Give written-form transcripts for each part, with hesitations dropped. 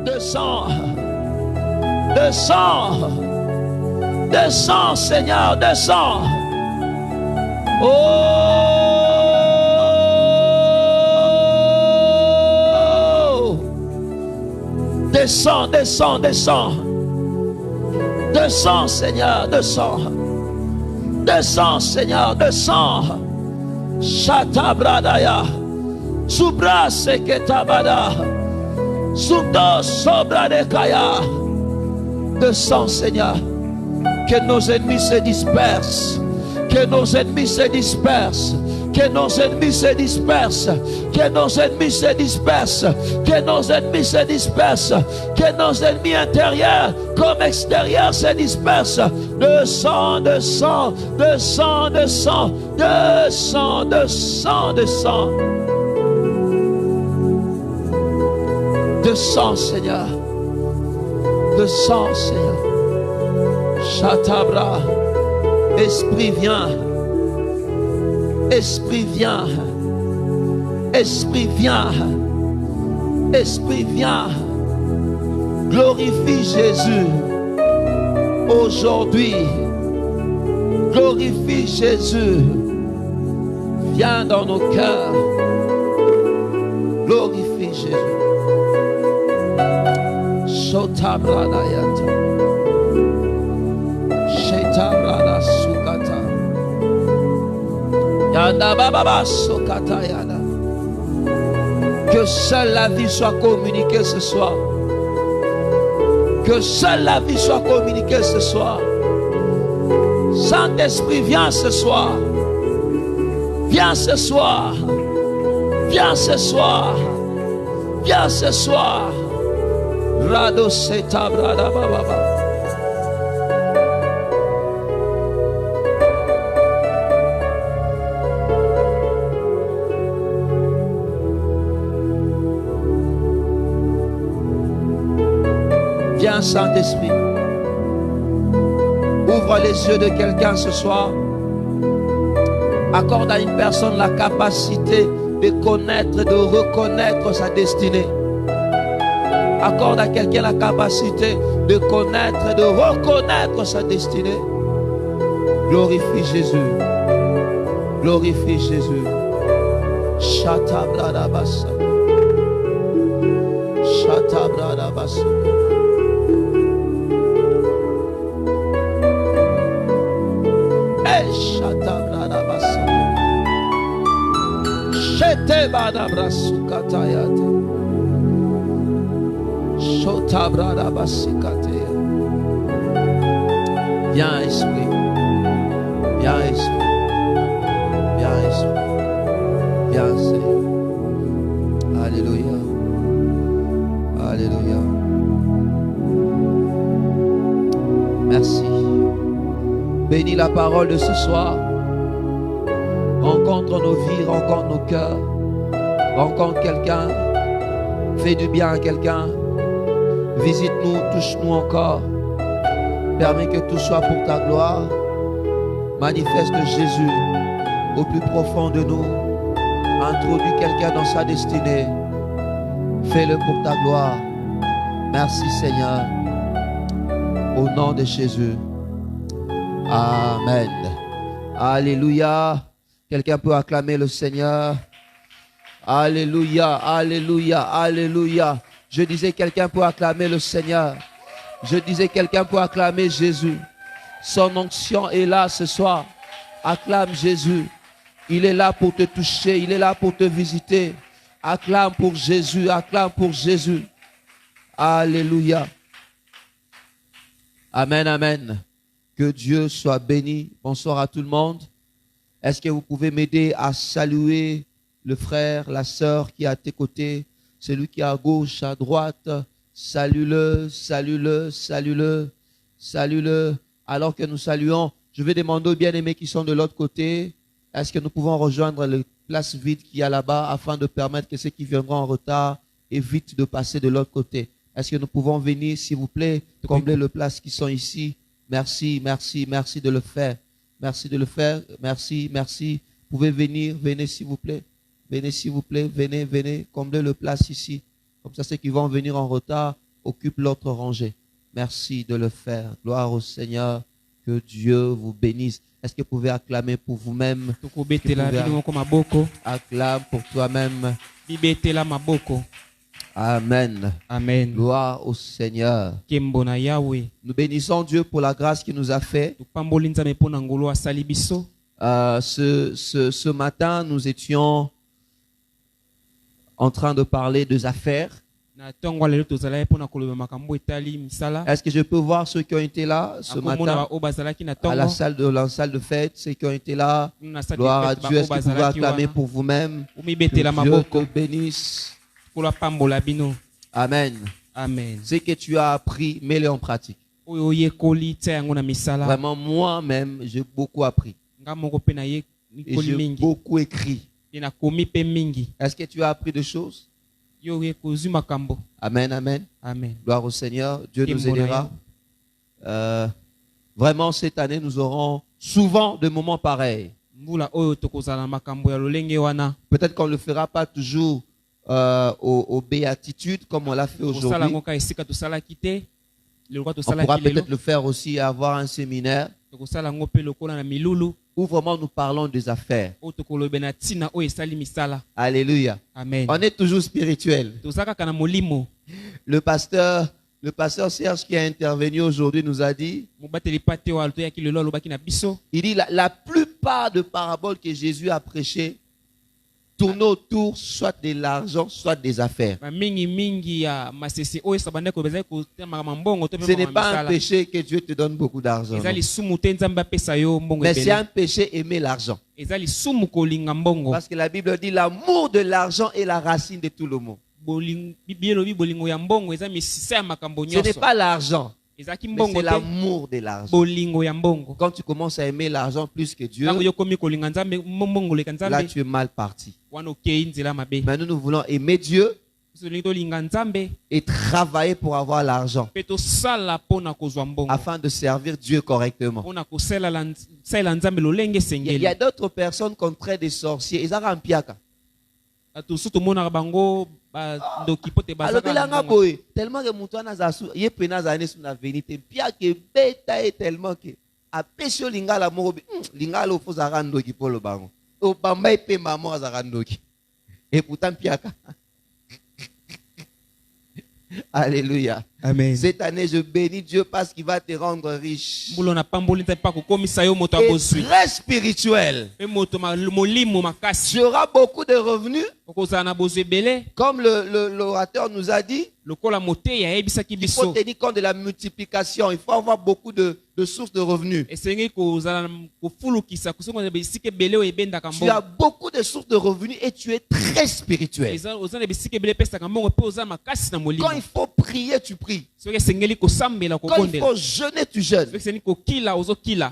Descends. Descends. Descends, Seigneur, descends. Oh! Descends, descends, descends. Descends, Seigneur, descends. Descends, Seigneur, descends. Shatabradaya. Subra seketabada. Subdo sobra de kaya. Descends, Seigneur. Que nos ennemis se dispersent. Que nos ennemis se dispersent. Que nos ennemis se dispersent. Que nos ennemis se dispersent. Que nos ennemis se dispersent. Que nos ennemis intérieurs comme extérieurs se dispersent. Descends, descends, descends, descends, descends, descends, descends. Descends, Seigneur. Descends, Seigneur. Chatabra. Esprit viens. Esprit viens. Esprit viens. Esprit viens. Glorifie Jésus. Aujourd'hui. Glorifie Jésus. Viens dans nos cœurs. Glorifie Jésus. Sotabra dayata. Shetabrada sukata. Yanda baba sukata yada. Que seule la vie soit communiquée ce soir. Que seule la vie soit communiquée ce soir. Saint-Esprit, viens ce soir. Viens ce soir. Viens ce soir. Viens ce soir. Rado setabrada baba. Viens, Saint-Esprit. Ouvre les yeux de quelqu'un ce soir. Accorde à une personne la capacité de connaître, de reconnaître sa destinée. Accorde à quelqu'un la capacité de connaître, de reconnaître sa destinée. Glorifie Jésus. Glorifie Jésus. Shatabrada basa. Shatabrada basa. Shatabrada basa. Shetebada brasukatayate. Shotabrada basikate. Viens, Esprit. Viens, Esprit. Viens, Esprit. Viens, Seigneur. Alléluia. Alléluia. Merci. Bénis la parole de ce soir. Rencontre nos vies, rencontre nos cœurs. Rencontre quelqu'un. Fais du bien à quelqu'un. Visite-nous, touche-nous encore. Permets que tout soit pour ta gloire. Manifeste Jésus au plus profond de nous. Introduis quelqu'un dans sa destinée. Fais-le pour ta gloire. Merci Seigneur. Au nom de Jésus. Amen. Alléluia. Quelqu'un peut acclamer le Seigneur. Alléluia, alléluia, alléluia. Je disais quelqu'un peut acclamer le Seigneur. Je disais quelqu'un peut acclamer Jésus. Son onction est là ce soir. Acclame Jésus. Il est là pour te toucher. Il est là pour te visiter. Acclame pour Jésus. Acclame pour Jésus. Alléluia. Amen, amen. Que Dieu soit béni. Bonsoir à tout le monde. Est-ce que vous pouvez m'aider à saluer le frère, la sœur qui est à tes côtés, celui qui est à gauche, à droite? Salue-le, salue-le, salue-le, salue-le. Alors que nous saluons, je vais demander aux bien-aimés qui sont de l'autre côté, est-ce que nous pouvons rejoindre les places vides qu'il y a là-bas afin de permettre que ceux qui viendront en retard évitent de passer de l'autre côté? Est-ce que nous pouvons venir, s'il vous plaît, combler les places qui sont ici? Merci, merci, merci de le faire. Merci de le faire. Merci, merci. Vous pouvez venir, venez s'il vous plaît. Venez s'il vous plaît, venez, venez, combler le place ici. Comme ça, ceux qui vont venir en retard occupe l'autre rangée. Merci de le faire. Gloire au Seigneur. Que Dieu vous bénisse. Est-ce que vous pouvez acclamer pour vous-même? Acclame pour toi-même. Amen. Amen. Gloire au Seigneur. Nous bénissons Dieu pour la grâce qu'il nous a fait. Ce matin, nous étions en train de parler des affaires. Est-ce que je peux voir ceux qui ont été là ce matin à la salle de fête, ceux qui ont été là? Gloire à Dieu. Est-ce que vous pouvez acclamer pour vous-même? Que Dieu te bénisse. Amen. Amen. Ce que tu as appris, mets-le en pratique. Vraiment, moi-même, j'ai beaucoup appris. Et j'ai beaucoup écrit. Est-ce que tu as appris des choses? Amen, amen. Amen. Gloire au Seigneur. Dieu nous aidera. Vraiment, cette année, nous aurons souvent des moments pareils. Peut-être qu'on ne le fera pas toujours aux béatitudes comme on l'a fait aujourd'hui. On pourra peut-être le faire aussi, avoir un séminaire où vraiment nous parlons des affaires. Alléluia. Amen. On est toujours spirituel. Le pasteur Serge qui a intervenu aujourd'hui nous a dit, il dit la plupart des paraboles que Jésus a prêchées tournent autour soit de l'argent, soit des affaires. Ce n'est pas un péché que Dieu te donne beaucoup d'argent. Mais c'est un péché aimer l'argent. Parce que la Bible dit l'amour de l'argent est la racine de tout le mot. Ce n'est pas l'argent, mais c'est l'amour de l'argent. Quand tu commences à aimer l'argent plus que Dieu, là tu es mal parti. Maintenant nous voulons aimer Dieu et travailler pour avoir l'argent afin de servir Dieu correctement. Il y a d'autres personnes qui traite des sorciers. Ils ont un piaka. Tellement que Moutouana Zasu, il est pénal sur la vénité. Pia que bêta est tellement que a péché lingala morobi lingala au faux arando qui pour le baron. Au bamba et pe maman azarando qui. Et pourtant piaka. Alléluia. Amen. Cette année, je bénis Dieu parce qu'il va te rendre riche. Et très spirituel. Tu auras beaucoup de revenus. Comme l'orateur nous a dit, il faut tenir compte de la multiplication. Il faut avoir beaucoup de sources de revenus. Tu as beaucoup de sources de revenus et tu es très spirituel. Quand il faut prier, tu pries. Quand il faut jeûner, tu jeûnes.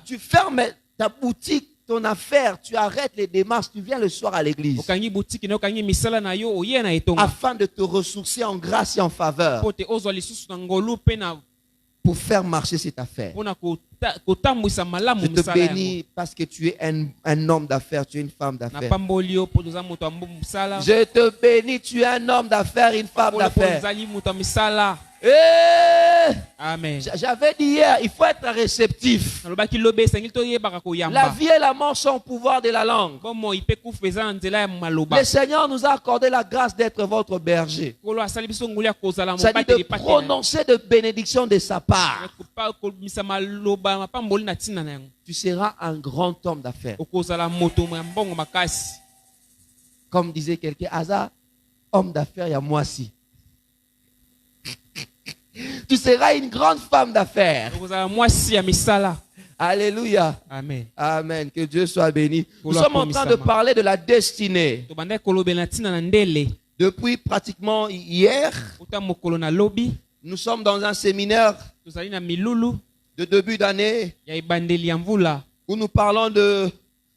Tu fermes ta boutique, ton affaire, tu arrêtes les démarches, tu viens le soir à l'église afin de te ressourcer en grâce et en faveur pour faire marcher cette affaire. Je te bénis parce que tu es un homme d'affaires, tu es une femme d'affaires. Je te bénis, tu es un homme d'affaires, une femme d'affaires. Amen. J'avais dit hier, il faut être réceptif. La vie et la mort sont au pouvoir de la langue. Le Seigneur nous a accordé la grâce d'être votre berger. Ça dit de prononcer de bénédictions de sa part. Tu seras un grand homme d'affaires. Comme disait quelqu'un, Aza, homme d'affaires, il y a moi aussi. Tu seras une grande femme d'affaires. Alléluia. Amen. Amen. Que Dieu soit béni. Nous sommes en train de parler de la destinée. Depuis pratiquement hier, nous sommes dans un séminaire de début d'année où nous parlons de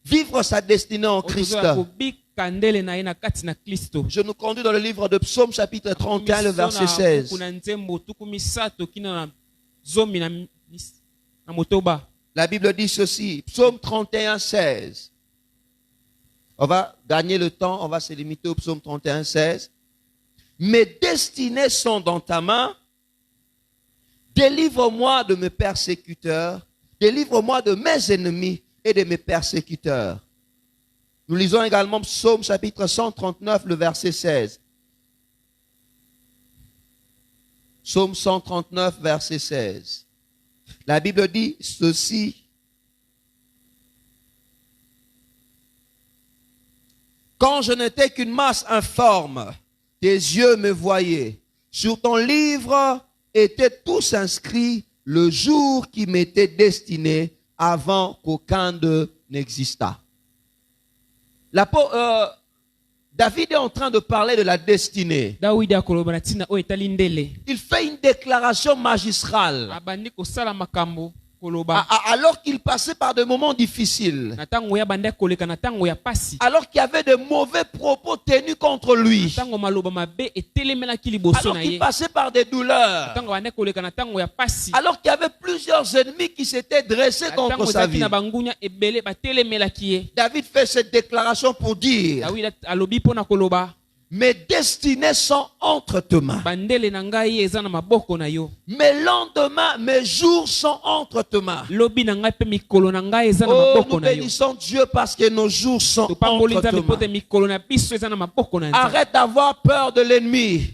vivre sa destinée en Christ. Je nous conduis dans le livre de Psaume chapitre 31, le verset 16. La Bible dit ceci, Psaume 31, 16. On va gagner le temps, on va se limiter au Psaume 31, 16. Mes destinées sont dans ta main, délivre-moi de mes persécuteurs, délivre-moi de mes ennemis et de mes persécuteurs. Nous lisons également Psaume chapitre 139, le verset 16. Psaume 139, verset 16. La Bible dit ceci. Quand je n'étais qu'une masse informe, tes yeux me voyaient. Sur ton livre étaient tous inscrits le jour qui m'était destiné avant qu'aucun d'eux n'existât. David est en train de parler de la destinée. Il fait une déclaration magistrale. Alors qu'il passait par des moments difficiles. Alors qu'il y avait de mauvais propos tenus contre lui. Alors qu'il passait par des douleurs. Alors qu'il y avait plusieurs ennemis qui s'étaient dressés contre sa vie. David fait cette déclaration pour dire: mes destinées sont entre tes mains. Mes lendemains, mes jours sont entre tes mains. Oh, nous bénissons Dieu parce que nos jours sont entre tes mains. Arrête d'avoir peur de l'ennemi.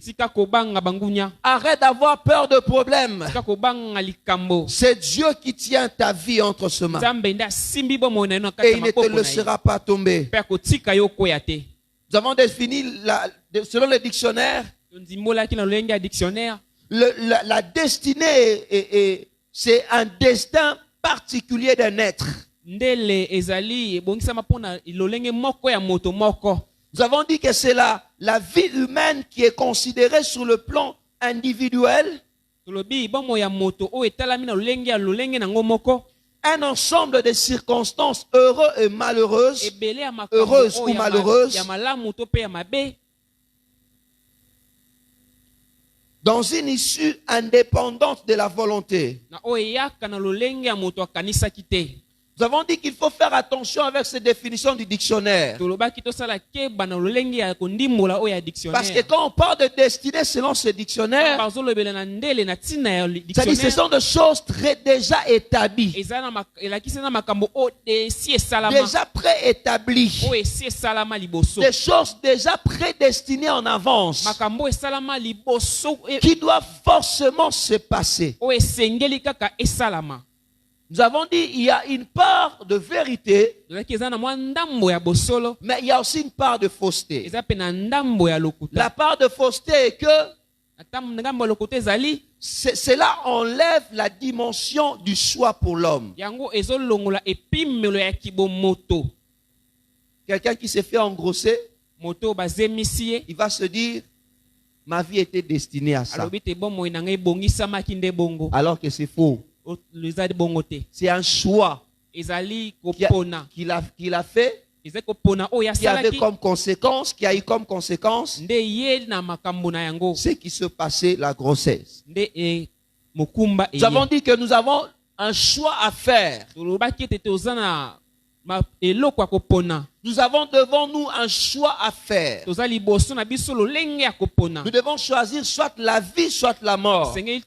Arrête d'avoir peur de problèmes. C'est Dieu qui tient ta vie entre ses mains. Et il ne te laissera pas tomber. Nous avons défini, selon le dictionnaire, la destinée, c'est un destin particulier d'un être. Nous avons dit que c'est la vie humaine qui est considérée sur le plan individuel. Un ensemble de circonstances heureuses et malheureuses, heureuses ou malheureuses, dans une issue indépendante de la volonté. Nous avons dit qu'il faut faire attention avec ces définitions du dictionnaire. Parce que quand on parle de destinée selon ce dictionnaire, c'est-à-dire ce sont des choses déjà établies, déjà préétablies, des choses déjà prédestinées en avance, qui doivent forcément se passer. Nous avons dit qu'il y a une part de vérité, mais il y a aussi une part de fausseté. La part de fausseté est que cela enlève la dimension du choix pour l'homme. Quelqu'un qui s'est fait engrosser, il va se dire: ma vie était destinée à ça. Alors que c'est faux. C'est un choix qu'il a fait, qui avait comme conséquence, qui a eu comme conséquence ce qui se passait, la grossesse. Nous avons dit que nous avons un choix à faire. Nous avons devant nous un choix à faire. Nous devons choisir soit la vie, soit la mort. Et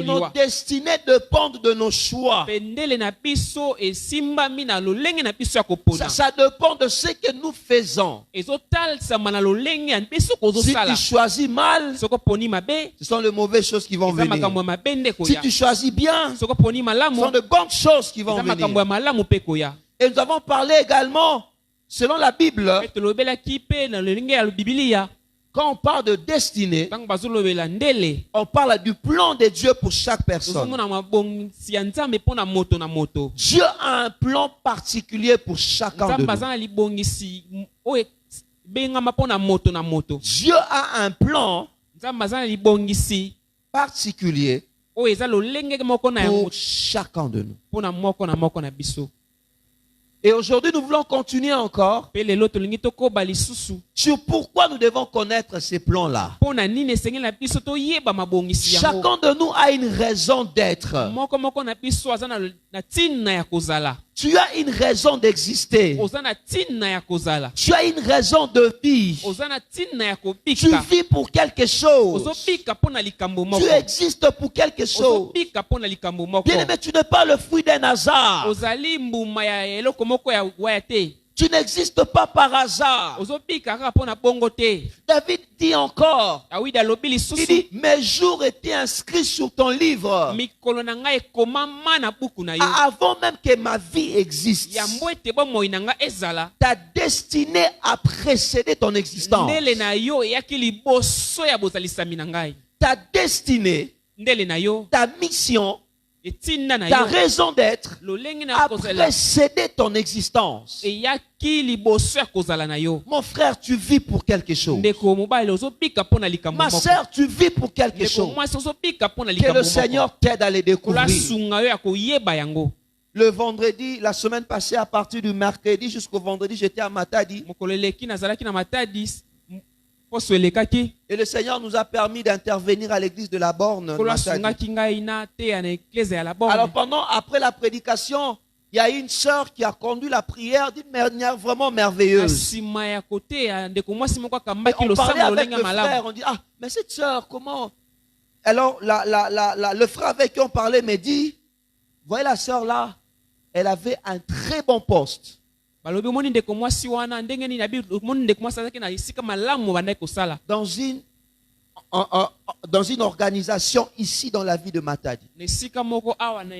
nos destinées dépendent de nos choix. Ça dépend de ce que nous faisons. Si tu choisis mal, ce sont les mauvaises choses qui vont venir. Si tu choisis bien, ce sont de bonnes choses qui vont venir. Et nous avons parlé également, selon la Bible, quand on parle de destinée, on parle du plan de Dieu pour chaque personne. Dieu a un plan particulier pour chacun de nous. Dieu a un plan particulier pour chacun de nous. Et aujourd'hui, nous voulons continuer encore sur pourquoi nous devons connaître ces plans-là. Chacun de nous a une raison d'être. na ntina ya kozala. Tu as une raison d'exister. Oza na ntina ya kozala. Tu as une raison de vivre. Oza na ntina ya Tu kobika. vis pour quelque chose. Ozobika pona likambo moko. Tu existes pour quelque chose. Ozobika pona likambo moko. Bien-aimé, tu n'es pas le fruit d'un hasard. Ozali mbuma ya eloko moko ya waya te. Tu n'existes pas par hasard. Ozobika kaka pona bongo te. David dit encore, Dawidi alobi il lisusu. dit, mes jours étaient inscrits sur ton livre Mikolo na ngai ekomama na buku na yo. avant même que ma vie existe. Yambo ete bomoi na ngai ezala. Ta destinée a précédé ton existence. Ndele na yo eyaki liboso ya bozalisami na ngai. Ta destinée, Ndele na yo ta mission, etinda na ta yo raison d'être lolenge na a kozala précédé ton existence. eyaki liboso ya kozala na yo. Mon frère, tu vis pour quelque chose. Ndeko mobali ozobika pona likambo Ma moko. sœur, tu vis pour quelque Ndeko chose. mwasi ozobika pona Que likambo le moko. Seigneur t'aide à les découvrir. Kolasunga yo ya koyeba yango. Le vendredi, la semaine passée, à partir du mercredi jusqu'au vendredi, j'étais à Matadi. Mokolo eleki nazalaki na Matadi poso elekaki. Et le Seigneur nous a permis d'intervenir à l'église de la Borne. Matadi. Kolasungaki ngai na te ya na eklese ya la borne. Alors après la prédication, il y a une sœur qui a conduit la prière d'une manière vraiment merveilleuse. Sima ya kote ya ndeko mwasi moko Et akambaki on parlait losango avec lolenge le frère, malamu. on dit, ah, mais cette sœur, comment? Alors le frère avec qui on parlait me dit, voyez la sœur là, elle avait un très bon poste. Balobi moni ndeko mwasi wana ndenge nini abi moni ndeko mwasi azaki na esika malamu bandai kosala. Dans une organisation ici dans la ville de Matadi. Na esika moko awa na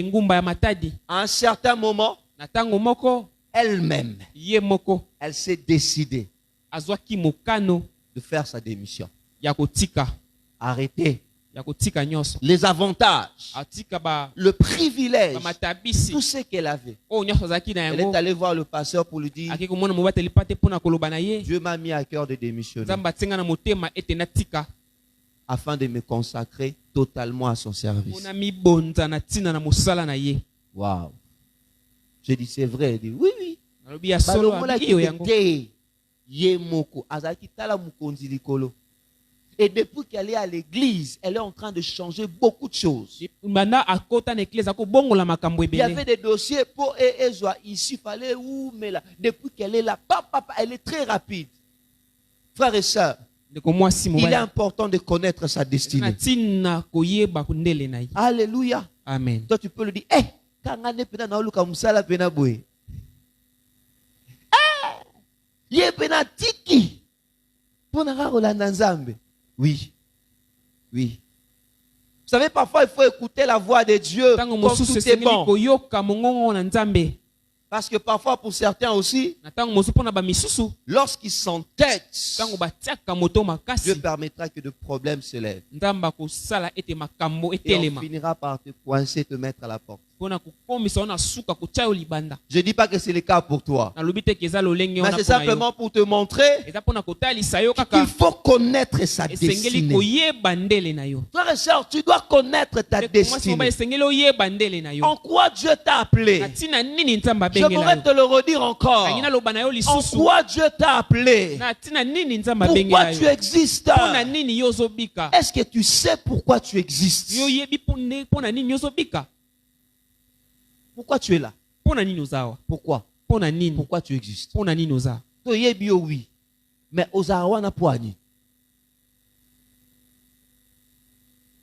ngumba ya Matadi. À un certain moment, Na tango moko elle-même, ye moko elle s'est décidée azwaki mokano de faire sa démission. ya kotika. Arrêtez Ya kotika nyonso. les avantages, Atika ba le privilège, matabisi. tout ce qu'elle avait. O nyonso azaki na Elle yango. est allée voir le pasteur pour lui dire, Aki komona mobateli pate pona koloba na ye. Dieu m'a mis à cœur de démissionner Nzamba tsenga na motema ete na tika. afin de me consacrer totalement à son service. Pona mi bonza na tina na mosala na ye. Waouh. J'ai dit, c'est vrai. Elle dit, oui, oui. Alobi ya solo abi yo yango. Ye moko, azaki tala mukonzi likolo. Et depuis qu'elle est à l'église, elle est en train de changer beaucoup de choses. Banda akota na eklesa ko bongola makambo Il y avait ebele. des dossiers pour Ezwa ici, fallait où, mais là. Depuis qu'elle est là, papa, elle est très rapide. Frères et sœurs, Ndeko mwasi il est mobali. important de connaître sa Na destinée. tina koyeba kundele na ye. Alléluia. Amen. Toi, tu peux lui dire, kangane pena na oluka musala pena boy. Ye pena tiki. Pona rolanda nzambe. Oui. Oui. Vous savez, parfois, il faut écouter la voix de Dieu Tango comme mosusu tout est esengeli bon. koyoka mongongo na Nzambe. Parce que parfois, pour certains aussi, Na tango mosusu pona ba misusu. lorsqu'ils s'entêtent, Tango batiaka moto Dieu makasi. permettra que de problèmes se lèvent. Nzamba kosala ete makambo Et on etelema. finira par te coincer, te mettre à la porte. Pona kokomisa na suka kotia yo libanda. Je ne dis pas que c'est le cas pour toi. Na lobi te keza lolenge Mais wana c'est pona yo. simplement pour te montrer Eza pona kotalisa yo qu'il kaka. faut connaître sa Esengeli destinée. koyeba ndele na yo. Frère et sœur, tu dois connaître ta Ndeko mwasi mobali destinée. esengeli oyeba ndele na yo. En quoi Dieu t'a Na appelé? tina nini Nzamba Je abengela pourrais yo. te le redire encore. Kangi na loba na yo En lisusu. quoi Dieu t'a appelé? Na tina nini Nzamba Pourquoi abengela tu yo. existes? Pona nini yo zobika. Est-ce que tu sais pourquoi tu existes? Yo yebi pona nini yo zobika. Pourquoi tu es là? Pona nini ozawa. Pourquoi? Pona nini. Pourquoi tu existes? Pona nini ozawa. To yebi yo oui. Mais ozawana poani.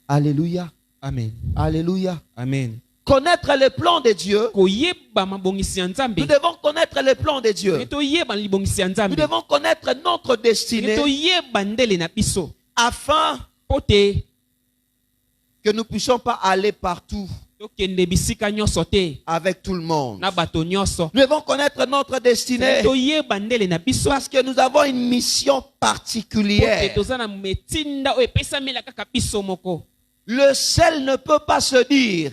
Alléluia. Amen. Alléluia. Amen. Connaître les plans de Dieu. Koyeba mabongisi ya Nzambe. Nous devons connaître les plans de Dieu. Eto yeba libongisi ya Nous Nzambe. devons connaître notre destinée Eto yeba ndele na biso. afin Pote que nous ne puissions pas aller partout tokende bisika nyonso te avec tout le monde. na bato nyonso. Nous devons connaître notre destinée Eto yeba ndele na biso. parce que nous avons une mission Pote particulière. toza na metinda oyo epesamela kaka biso moko. Le sel ne peut pas se dire.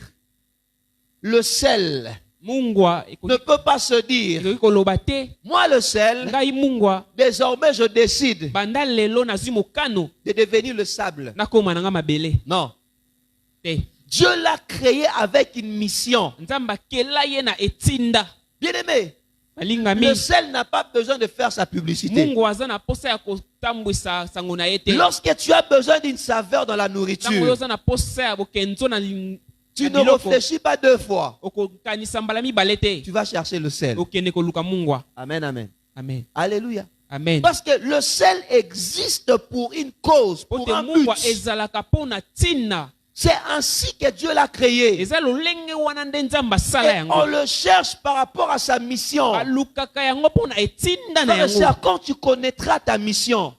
Le sel Mungwa ne peut pas se dire. ekoki koloba te. Moi, le sel, Ngai mungwa désormais, je décide banda lelo nazwi mokano de devenir le sable. nakoma na nga mabele Non. te. Dieu l'a créé avec une mission. Nzambe akela ye na etinda. Bien-aimé, Balingami. le sel n'a pas besoin de faire sa publicité. Mungu aza na posa ya kotambwisa sango na ye te. Lorsque tu as besoin d'une saveur dans la Ntango oyo nourriture, oza na posa ya bokenzo na Tu ne réfléchis pas 2 fois. okokanisa mbala mibale te. Tu vas chercher le sel. Okende koluka mungwa. Amen, amen. Amen. Alléluia. Amen. Parce que le sel existe pour une cause, pour Pote un but. mungwa ezalaka pona tina. C'est ainsi que Dieu l'a créé. Eza lolenge wana nde Nzambe asala Et yango. on le cherche par rapport à sa mission. Alukaka yango pona etinda na Frère et yango. sœur, quand tu connaîtras ta mission,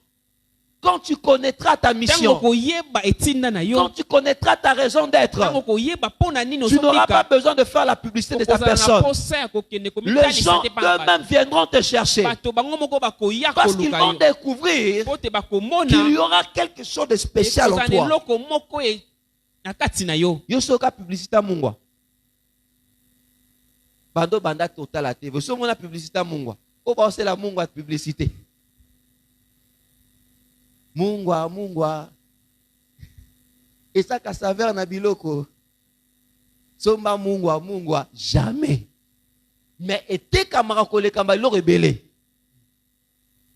quand tu connaîtras ta Tango mission, koyeba etinda na yo. quand tu connaîtras ta raison d'être, Tango koyeba pona nini tu n'auras pas ozobika. besoin de faire la publicité de ta personne. Les gens eux-mêmes viendront te chercher parce qu'ils vont découvrir qu'il y aura quelque chose de spécial en toi. Yosoka publicité mungwa. Bando banda total la TV. Somo na publicité mungwa. O ba c'est la mungwa de publicité. Mungwa mungwa. Et ça ka saveur na biloko. Somba mungwa mungwa jamais. Mais était kamara kole kamba lo rebelle.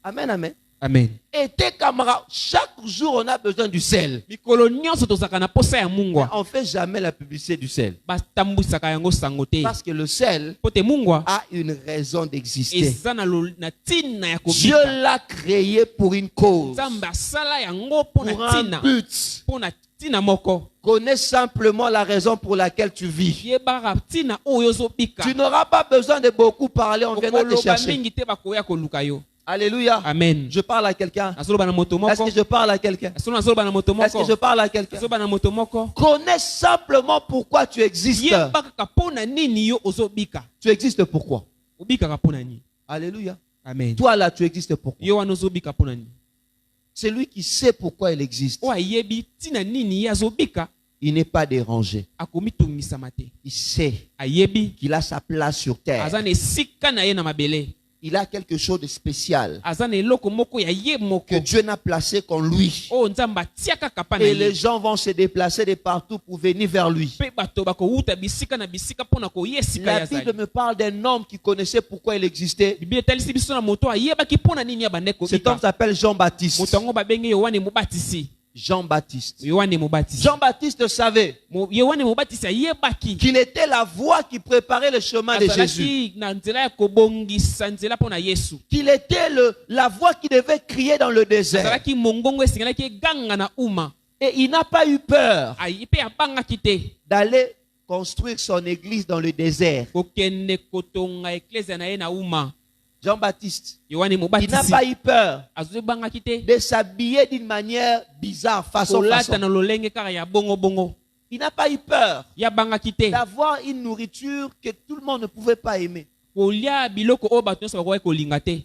Amen amen. Amen. Était kamara chaque jour on a besoin du sel. Mikolo nyonso tozaka na posa ya mungwa. On fait jamais la publicité du sel. Batambwisaka yango sango te. Parce que le sel Pote mungwa a une raison d'exister. eza na tina ya Dieu kobika. l'a créé pour une cause, Nzambe asala yango pour pona un tina. but. Pona tina moko. Connais simplement la raison pour laquelle tu vis. Yebaka tina oyo ozobika. Tu n'auras pas besoin de beaucoup parler, on viendra te Okoloba chercher. mingi te bakoya koluka yo. Alléluia. Amen. Je parle à quelqu'un. Asoloba na moto Est-ce moko. que je parle à quelqu'un? Asoloba na moto Est-ce que moko. je parle à quelqu'un? Asoloba na moto moko. Connais simplement pourquoi tu existes. Yebaka pona nini yo ozobika. Tu existes pourquoi? Obika pona nini. Alléluia. Amen. Toi là, tu existes pourquoi? Yo wana ozobika pona nini. C'est lui qui sait pourquoi il existe. O ayebi tina nini yazobika. Il n'est pas dérangé. Akomitungisa mate. Il sait Ayebi qu'il a sa place sur terre. azana esika na ye na mabele. Il a quelque chose de spécial Azana eloko moko ya ye moko. que Dieu n'a placé qu'en lui. O Nzambe atiaka kapa na Et les ye. gens vont se déplacer de partout pour venir vers lui. Pe bato bakouta bisika na bisika pona koyesika La ya Bible zali. me parle d'un homme qui connaissait pourquoi il existait. Biblia etalisi biso na moto ayebaki pona nini ya bandeko Cet homme bika. s'appelle Jean-Baptiste. Moto yango babenge Yohane Mobatisi. Jean-Baptiste. Yohane Mobatisi. Jean-Baptiste savait Yohane Mobatisi ayebaki. qu'il était la voie qui préparait le chemin de Jésus. Azalaki na nzela ya kobongisa nzela pona Yesu. Qu'il était la voix qui devait crier dans le désert. Azalaki mongongo esengelaki eganga na uma. Et il n'a pas eu peur Ayipe abangaki te. d'aller construire son église dans le désert. Kokende kotonga eklezia na ye na uma. Jean-Baptiste, Yohane il n'a Mobatisi. pas eu peur Azobangaki te. de s'habiller d'une manière bizarre, façon. Kolata na lolenge kaka ya bongo bongo. Il n'a pas eu peur Ya bangaki te. d'avoir une nourriture que tout le monde ne pouvait pas aimer. Kolia biloko oyo bato nyonso bakoki kolinga te.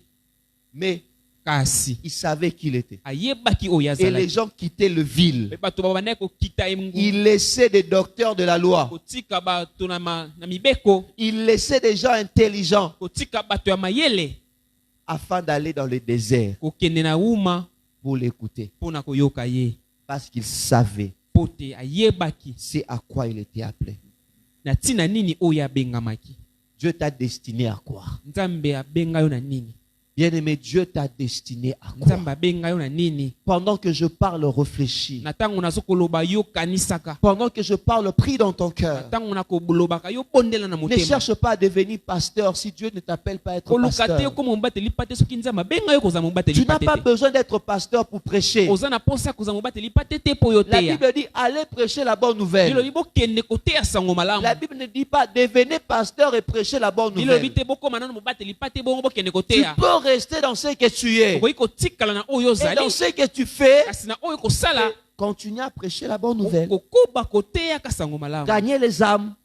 Mais Kasi il savait qui il était. ayebaki oyo Et les azalaki. gens quittaient le ville. Pe bato babandaki kokita ye ngu. Il laissait des docteurs de la loi. Kotika bato na mibeko. Il laissait des gens intelligents Kotika bato ya mayele. afin d'aller dans le désert Kokende na uma pour l'écouter. pona koyoka ye. Parce qu'il savait Pote ayebaki c'est à quoi il était appelé. na tina nini oyo abengamaki. Dieu t'a destiné à quoi? Nzambe abenga yo na nini. Bien-aimé, Dieu t'a destiné à quoi? Nzambe abenga yo na nini. Pendant que je parle, réfléchis. Na tango nazokoloba yo kanisaka. Pendant que je parle, prie dans ton Na cœur. tango nakolobaka yo bondela na Ne motema. cherche pas à devenir pasteur si Dieu ne t'appelle pas à être Koluka te pasteur. ko mobateli pate soki Nzambe abenga yo kozala mobateli Tu n'as pate pas te. besoin d'être pasteur pour prêcher. Oza na posa kozala mobateli pate te po yo La te ya. Bible dit allez prêcher la bonne nouvelle. Bilobi bokende koteya sango malamu. La Bible ne dit pas devenez pasteur et prêchez la bonne Bilobi nouvelle. te bokoma nano mobateli pate bongo bokende Tu koteya. peux rester dans ce que tu es. Okoki kotikala na oyo Et ozali. dans ce que tu fais, Kasi na oyo kosala continue à prêcher la bonne nouvelle. kokoba koteya ka sango malamu. Gagner les âmes.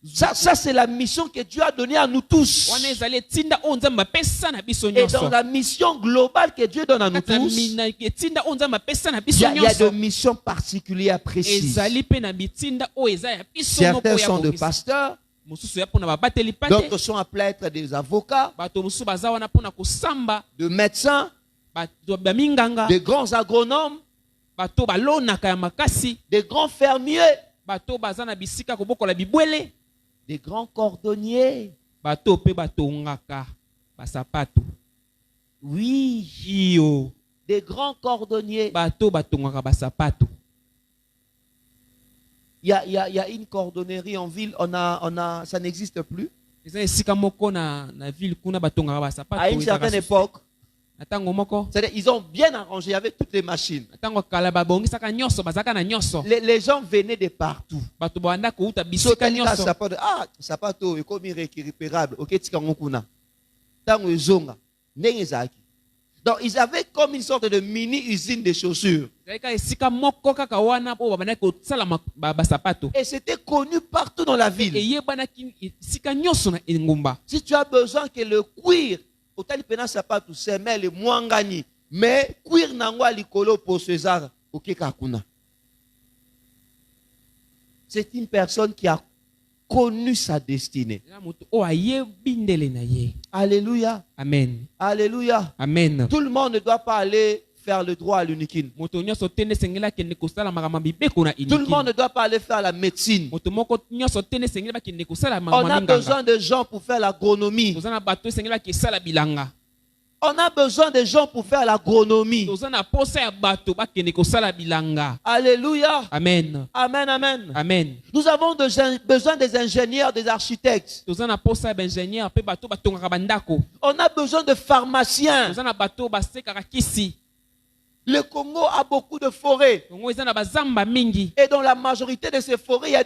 Ça c'est la mission que Dieu a donnée à nous tous. Wana ezali etinda oyo Nzambe apesa na biso Et dans nyonso. la mission globale que Dieu donne à nous Kati na tous, mina etinda oyo Nzambe apesa na il biso y a des nyonso. missions particulières précises. Ezali pe na bitinda oyo eza ya biso moko Certains ya sont de kokisa. pasteurs, Mosusu ya pona babateli pate. d'autres sont appelés à être des avocats, Bato mosusu baza wana pona kosamba. de médecins, Bato baminganga. de grands agronomes, Bato balonaka ya makasi. de grands fermiers, Bato baza na bisika kobokola bibwele. des grands cordonniers. Bato pe batongaka basapato. Oui, Iyo. des grands cordonniers. Bato batongaka basapato. il y a une cordonnerie en ville, ça n'existe plus. eza esika moko na ville kuna batongaka basapato À une certaine époque, na ntango moko c'est-à-dire, ils ont bien arrangé avec toutes les machines. na ntango kala babongisaka nyonso bazalaka na nyonso Les gens venaient de partout. bato banda kouta So, bisika tandika nyonso sapato, sapato ekomi récupérable. Ok, tika ngokuna. Tango ezonga, ndenge ezalaki. Donc, ils avaient comme une sorte de mini-usine de chaussures. ezalika esika moko kaka wana po babandaki kosala basapato Et c'était connu partout dans la ville. eyebanaki esika nyonso na engumba. Si tu as besoin que le cuir, otali pena sapato, semelle, mwangani, mais cuir nangwa likolo pour César, ok kakuna. C'est une personne qui a connu sa destinée. eza moto oyo ayebi ndele na ye. Alléluia. Amen. Alléluia. Amen. Tout le monde ne doit pas aller faire le droit à l'unikin. moto nyonso te nde esengeli akende kosala makambo ya mibeko na Tout le monde iniki. ne doit pas aller faire la médecine. moto moko nyonso te nde esengeli bakende kosala On makambo ya a minganga. besoin de gens pour faire l'agronomie. toza na bato esengeli bakesala bilanga. On a besoin de gens pour faire l'agronomie. toza na posa ya bato bakende kosala bilanga. Alléluia. Amen. Amen, amen. Amen. Nous avons besoin des ingénieurs, des architectes. toza na posa ya baingénieur mpe bato batongaka bandako. On a besoin de pharmaciens. toza na bato basekaka kisi. Le Congo a beaucoup de forêts. kongo eza na bazamba mingi. Et dans la majorité de ces forêts, il y a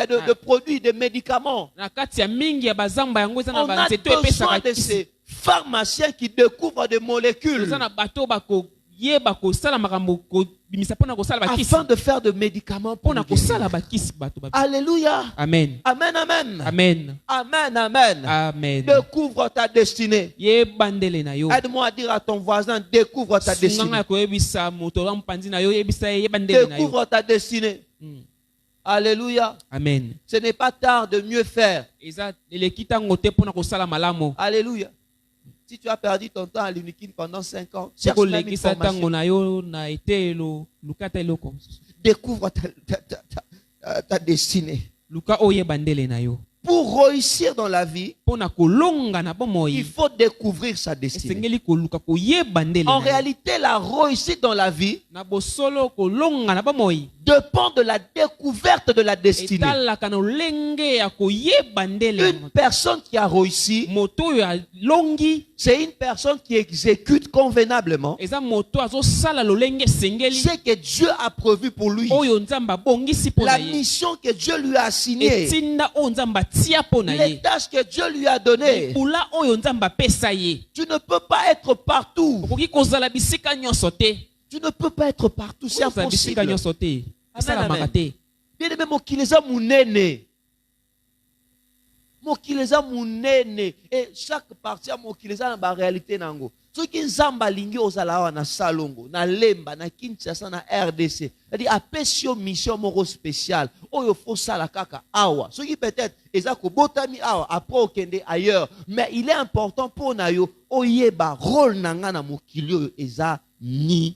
de produits, de médicaments. na kati ya mingi ya bazamba yango eza na On a banzete oyo besoin epesaka de kisi. ces pharmaciens qui découvrent des molécules toza na bato bakoyeba kosala makambo kobimisa mpona kosala bakisi afin de faire des médicaments pour mpona nous guérir. kosala bakisi bato Alléluia. amen. Amen, amen. Amen. Amen, amen. Amen. Découvre ta destinée. yeba ndele na yo. Aide-moi à dire à ton voisin, découvre ta sunganga destinée. ya koyebisa moto oza mopanzi na yo yebisa ye yeba ndele na yo. Découvre ta destinée. Alléluia. Amen. Ce n'est pas tard de mieux faire. eza eleki ntango te mpona kosala malamu. Alléluia. Si tu as perdu ton temps à l'unikin pendant 5 ans, soki cherche même une olekisa ntango formation. na yo na etelo luka ata eloko Découvre ta destinée. luka oyo yeba ndele na yo. Pour réussir dans la vie, mpona kolonga na il bomoi faut découvrir sa destinée. esengeli koluka koyeba ndele En na yo. réalité, la réussite dans la vie na bosolo kolonga na bomoi dépend de la découverte de la destinée. etalaka na lolenge ya koyeba ndele. Une personne qui a réussi, moto oyo alongi c'est une personne qui exécute convenablement eza moto azosala lolenge esengeli ce que Dieu a prévu pour lui. oyo nzambe abongisi mpo La na ye. mission que Dieu lui a assignée. etinda oyo nzambe atia mpo na Les ye. tâches que Dieu lui a données. libula oyo nzambe apesa ye. Tu ne peux pas être partout. okoki kozala bisika nyonso te. Tu ne peux pas être partout. C'est kozala bisika impossible. nyonso te. Amen, esalamaka amen. te. Bien aimé, mokileza munene. Mokileza munene. Et chaque partie a mokileza na ba réalité nango. Soki nzamba lingi ozala wa na Salongo, na Lemba, na Kinshasa, na RDC. C'est-à-dire apesio mission moko spéciale. Oyo faut sala kaka awa. Soki peut-être ezako botami awa après okende ailleurs, mais il est important pour na yo oyeba rôle nanga na mokili oyo eza ni.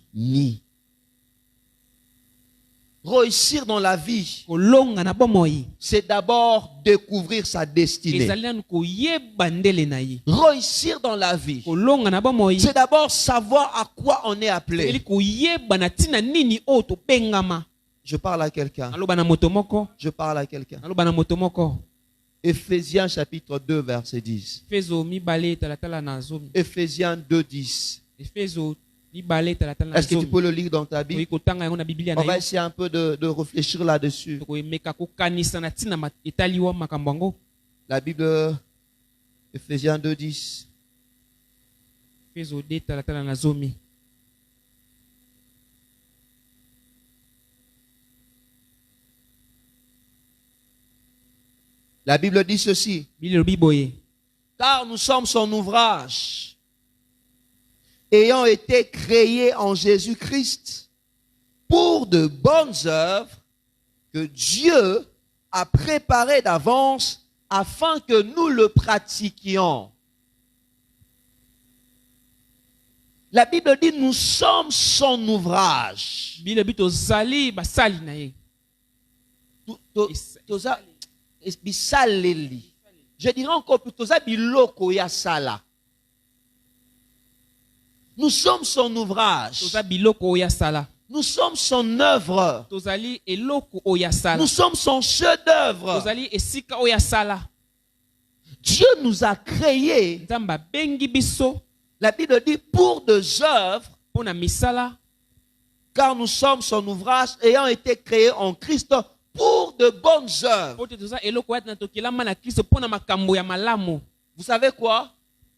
Réussir dans la vie, kolonga na bomoi c'est d'abord découvrir sa destinée. ezali nanu koyeba ndele na ye. Réussir dans la vie, kolonga na bomoi c'est d'abord savoir à quoi on est ezali appelé. koyeba na ntina nini oyo tobengama. Je parle à quelqu'un. naloba na moto moko. Je parle à quelqu'un. naloba na moto moko. Éphésiens chapitre 2 verset 10. efezo mibale talatala na zomi. Éphésiens 2 10. efezo mibale talatala na Est-ce que tu zomi. peux le lire dans ta okoki Bible? kotanga yango na biblia na On va yo. essayer un peu de réfléchir là-dessus. tokoyemeka kokanisa na ntina etaliwa makambo yango. La Bible, Éphésiens 2 10. efezo de talatala na zomi. La Bible dit ceci. bili elobi boye. Car nous sommes son ouvrage, ayant été créés en Jésus-Christ pour de bonnes œuvres que Dieu a préparées d'avance afin que nous le pratiquions. La Bible dit nous sommes son ouvrage. bili elobi tozali basali na ye. Bisaleli. Je dirais encore plus, toza biloko ya sala. Nous sommes son ouvrage. toza biloko oyo asala. Nous sommes son œuvre. tozali eloko oyo asala. Nous sommes son chef-d'œuvre. Tozali esika oyo asala. Dieu nous a créés, Nzambe abengi biso la Bible dit, pour des œuvres, mpona misala, car nous sommes son ouvrage ayant été créés en Christ pour de bonnes œuvres. po te toza eloko oyo na tokelama na Kristo mpona makambo ya malamu. Vous savez quoi?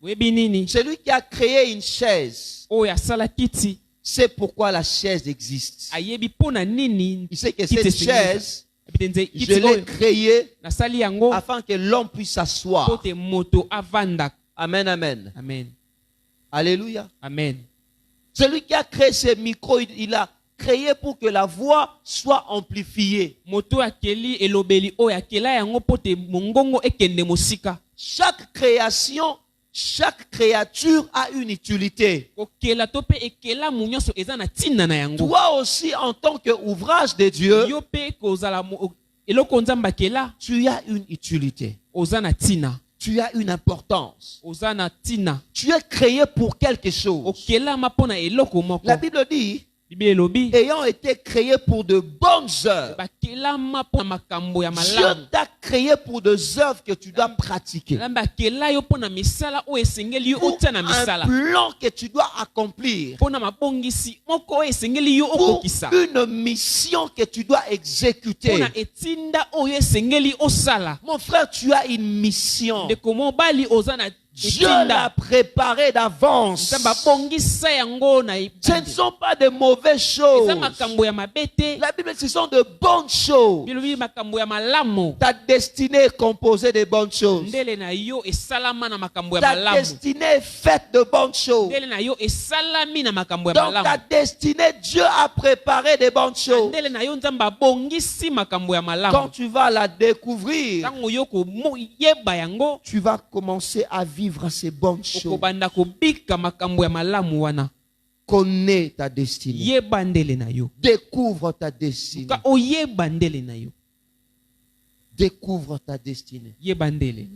Oyebi nini? Celui qui a créé une chaise, Oyo asala kiti c'est pourquoi la chaise existe. ayebi mpona nini Il sait que kiti cette esengeli. chaise, Epi te nze je kiti l'ai oyo créée nasali yango afin que l'homme puisse po s'asseoir. te moto avandaka. Amen, amen. Amen. Alléluia. Amen. Celui qui a créé ce micro, il a créé pour que la voix soit amplifiée. Moto akeli elobeli oyo akela yango po te mongongo ekende mosika. Chaque création, chaque créature a une utilité. Kokela to pe ekela mu nyonso eza na ntina na yango. Toi aussi, en tant qu'ouvrage de Dieu, Yo pe kozala eloko nzambe akela tu as une utilité. oza na ntina. Tu as une importance. Oza na ntina. Tu es créé pour quelque chose. Okelama mpona eloko moko. La Bible dit, Bible elobi ayant été créé pour de bonnes œuvres. bakelama mpona makambo ya Dieu malamu. t'a créé pour des œuvres que tu dois pratiquer. Nzambe akela yo mpona misala oyo esengeli yo Pour otia na un misala. plan que tu dois accomplir. Mpona mabongisi moko oyo esengeli yo Pour okokisa. une mission que tu dois exécuter. Mpona etinda oyo esengeli osala. Mon frère, tu as une mission. Ndeko mobali oza na Dieu l'a etinda. préparé d'avance. Nzambe abongisa yango na Ce ne sont pas de mauvaises choses. eza makambo ya mabe te. La Bible, ce sont de bonnes choses. Bilobi makambo ya malamu. Ta destinée est composée de bonnes choses. Ndele na yo esalama na makambo ya Ta malamu. destinée est faite de bonnes choses. Ndele na yo esalami na makambo ya Donc ta malamu. destinée, Dieu a préparé de bonnes choses. Ndele na yo nzambe abongisi makambo ya Quand malamu. tu vas la découvrir, Tango yo koyeba yango tu vas commencer à vivre ces bonnes choses. okobanda kobika makambo ya malamu wana. Connais ta destinée. Yeba ndele na yo. Découvre ta destinée. Ka oyeba ndele na yo. Découvre ta destinée. Yeba ndele.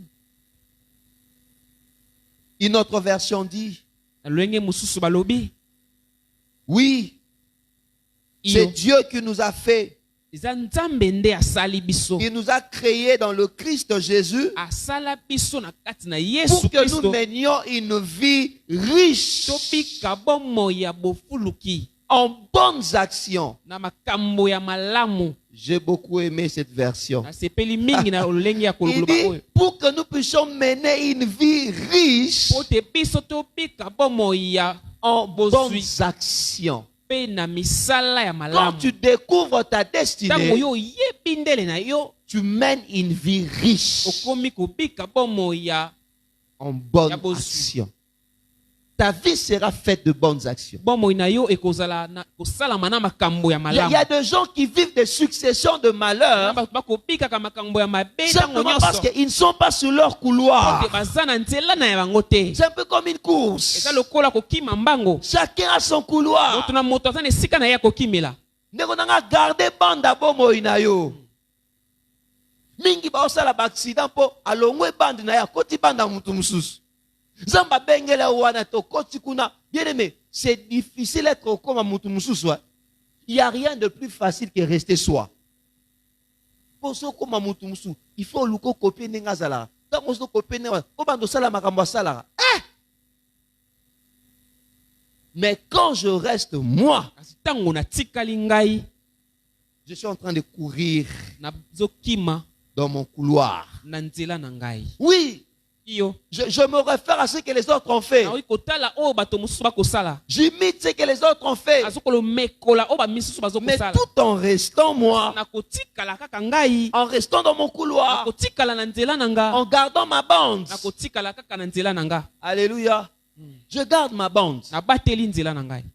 Une autre version dit, Na lwenge mususu balobi. oui, Iyo. c'est Dieu qui nous a fait. Eza nzambe nde asali biso. Il nous a créés dans le Christ Jésus Asala biso na kati na pour Yesu que nous Kristo. menions une vie riche Tobika bomo ya bofuluki. en bonnes actions. Na makambo ya malamu. J'ai beaucoup aimé cette version. Nasepeli mingi na lolenge ya Il kolokoloba dit, oyo. pour que nous puissions mener une vie riche Po te biso tobika bomo ya en bozwi bonnes actions. pe na misala ya Quand malamu. tu découvres ta Tango destinée, yo yebi ndele na yo tu mènes une vie riche okomi kobika bomo ya en bonnes Ya bozwi. actions. Ta vie sera faite de bonnes actions. bomo na yo ekozala na kosalama na makambo ya Il y malamu. a des gens qui vivent des successions de malheurs Bato bakobikaka makambo ya mabe ntango simplement parce nyonso. qu'ils ne sont pas sur leur Te couloir. baza na nzela na ya bango te. C'est un peu comme une course. Eza lokola kokima mbango. Chacun a son couloir. Moto na moto aza na esika na ye ya kokimela. Ndeko nanga garder banda bomoi na yo. Mingi baosala ba accident po alongwe bande na ya koti banda mutu mususu. Zamba bengela wana to koti kuna. Bien aimé, c'est difficile d'être comme mutu mususu. Il n'y a rien de plus facile que rester soi. Pour ça comme mutu mususu, il faut luko copier nenga zala. Tant qu'on se copier nenga, ko bando sala makambo sala. Mais quand je reste moi, Kasi ntango natikali ngai je suis en train de courir nazokima dans mon couloir. na nzela na ngai. Oui, Iyo. je me réfère à ce que les autres ont fait. Naoki kotala oyo bato mosusu bakosala. J'imite ce que les autres ont fait. Azokolomekola oyo bamisusu Mais bazokosala. tout en restant moi, Nakotikala kaka ngai. en restant dans mon couloir, Nakotikala na nzela na nga. en gardant ma bande. Nakotikala kaka na nzela na nga. Alléluia. Je garde ma bande. Nabateli nzela na ngai.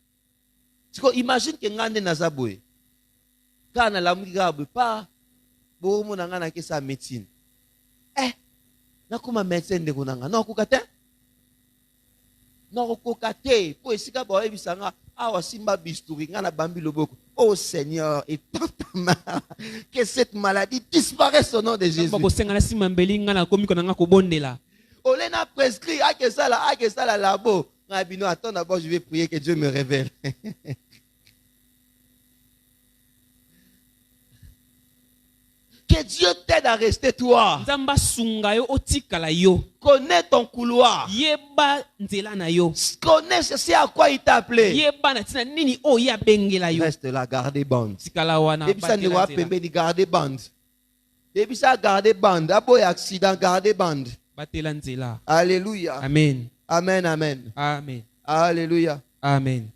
Imagine que ngande nazaboué. Quand on a la mouille, pas, bon, mon angana qui sa médecine. Nakuma médecin de konanga. Non, kokate. Non, kokate. Pour essayer de voir bisanga. Ah, simba bisturi. Ngana bambi loboko. Oh Seigneur, et tant que cette maladie disparaisse au nom de Jésus. Bakosenga na sima mbeli nga na komi konanga kobondela. Olena prescrit, ah que ça labo. Ngabino, attends d'abord, je vais prier que Dieu me révèle. Que Dieu t'aide à rester toi. nzambe asunga yo otikala yo. Connais ton couloir. Yeba nzela na yo. Connais ce à quoi il t'a appelé. Yeba na tina nini oyo abengela yo. Reste là, gardez bande. Tikala wana Depuis ça, ne batela va nzela. pas garder bande. Depuis ça, garder bande. D'abord, accident, garder bande. Batela nzela. Alléluia. Amen. Amen, amen. Amen. Alléluia. Amen.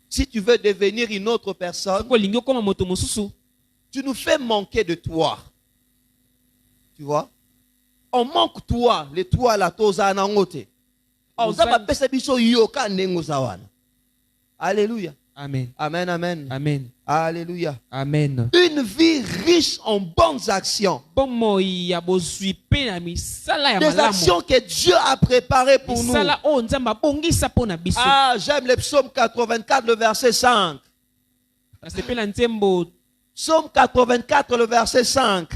Si tu veux devenir une autre personne, Ko lingo koma moto mosusu. tu nous fais manquer de toi. Tu vois? On manque toi, les toi la toza na ngote. On zaba pesa biso yoka nengo zawana. Alléluia. Amen. Amen, amen. Amen. Alléluia. Amen. Une vie riche en bonnes actions. Bomo ya bozwi pe na misala ya Des malamu. actions que Dieu a préparées pour nous. Misala o nzamba bongisa pona biso. Ah, j'aime le psaume 84, le verset 5. Nasepela nzembo. Psaume 84, le verset 5.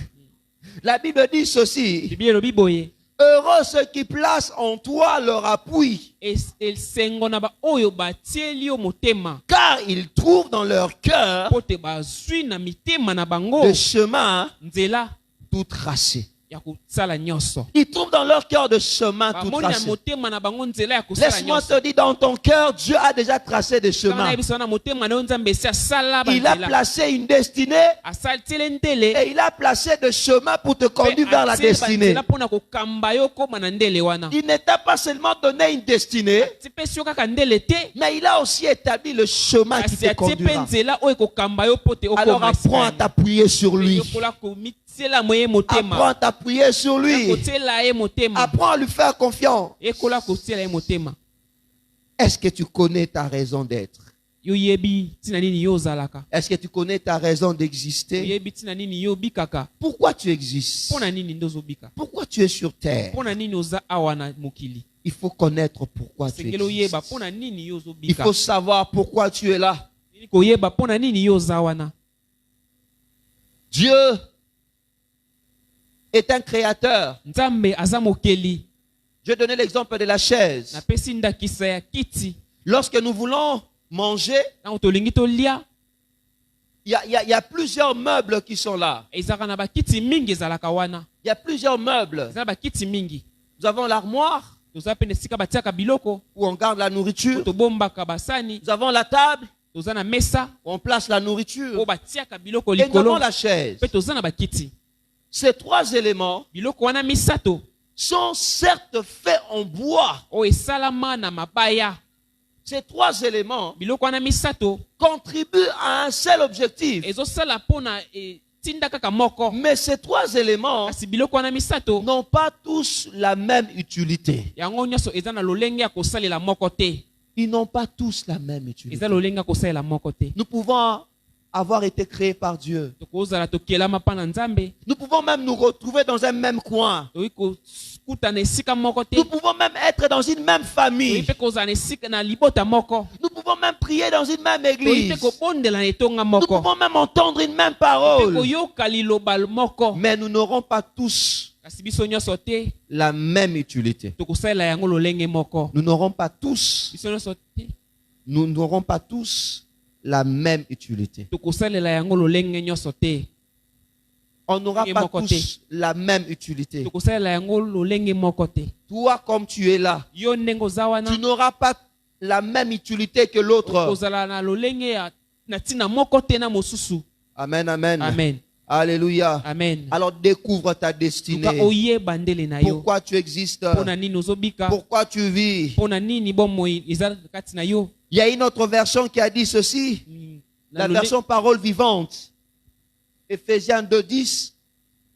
La Bible dit ceci. Biblia elobi boye. Heureux ceux qui placent en toi leur appui, Esengo na ba oyo batieli yo motema. car ils trouvent dans leur cœur Pote bazwi na mitema na bango. le chemin Nzela tout tracé. ya kosala nyonso. Ils trouvent dans leur cœur le chemin tout Bamoni na tracé. motema na bango nzela ya kosala Laisse-moi nyonso. te dire, dans ton cœur, Dieu a déjà tracé des Kama na chemins. yebiso na motema na yo nzambe esi asala Il a banzela. placé une destinée Asaltile ndele. et il a placé des chemins pour te conduire vers la destinée. Pona kokamba yo koma na ndele wana. Il ne t'a pas seulement donné une destinée, Tipesi yo kaka ndele te. mais il a aussi établi le chemin qui Kasi te atie pe conduira. nzela oyo ekokamba yo pote Alors okoma apprends à t'appuyer sur lui. yokola komitiela mo ye motema. Apprends à t'appuyer sur lui. Kotiela ye motema. Apprends à lui faire confiance. Ekola kotiela ye motema. Est-ce que tu connais ta raison d'être? Yo yebi tina nini yo ozalaka. Est-ce que tu connais ta raison d'exister? Yo yebi tina nini yo bikaka. Pourquoi tu existes? Pona nini ndozo bika. Pourquoi tu es sur terre? Pona nini oza awa na mokili. Il faut connaître pourquoi tu Sengelo yeba existes. pona nini yo zo Il bika. faut savoir pourquoi tu es là. Ko yeba pona nini yo oza wana. Dieu est un créateur. Nzambe aza mokeli. Je donnais l'exemple de la chaise. Na pesi ndakisa ya kiti. Lorsque nous voulons manger, Na tolingi to lia. il y a plusieurs meubles qui sont là. Ezaka na ba kiti mingi ezalaka wana. Il y a plusieurs meubles. Ezala ba kiti mingi. Nous avons l'armoire Toza pene sika batiaka biloko. où on garde la nourriture. To bombaka basani. Nous avons la table Toza na mesa. où on place la nourriture. O batiaka biloko Et nous avons likolo. la chaise. Pe toza na ba kiti. Ces trois éléments Biloko wana misato. sont certes faits en bois. O esalama na mabaya. Ces trois éléments Biloko wana misato. contribuent à un seul objectif. Ezosala pona tinda kaka moko. Mais ces trois éléments Kasi biloko wana misato. n'ont pas tous la même utilité. Yango nyonso eza na lolenge ya kosalela moko te. Ils n'ont pas tous la même utilité. Eza lolenge ya kosalela moko te. Nous pouvons avoir été créés par Dieu. Tokozala tokelama pa na Nzambe. Nous pouvons même nous retrouver dans un même coin. Toyi kokuta na esika moko te. Nous pouvons même être dans une même Toyi famille. pe kozala na esika na libota moko. Nous pouvons même prier dans une même Toyi église. pe kobondela na etonga Nous moko. pouvons même entendre une même Pe parole. koyoka liloba moko. Mais nous n'aurons pas tous Kasi biso nyonso te la même utilité. tokosalela yango lolenge moko. Nous n'aurons pas tous, Biso nyonso te nous n'aurons pas tous la même utilité. tokosalela yango lolenge nyonso te. On n'aura Et pas mon côté. tous la même utilité. Tokosalela yango lolenge moko te. Toi, comme tu es là, Yo ndenge oza wana tu n'auras pas la même utilité que l'autre. kozala na lolenge ya na ntina moko te na mosusu. Amen, amen. Amen. Alléluia. Amen. Alors découvre ta Tuka destinée. oyeba ndele na yo. Pourquoi tu existes? Pona nini ozobika? Pourquoi tu vis? Pona nini bomoi eza kati na yo? Il y a une autre version qui a dit ceci. Na La version parole vivante. Éphésiens 2:10.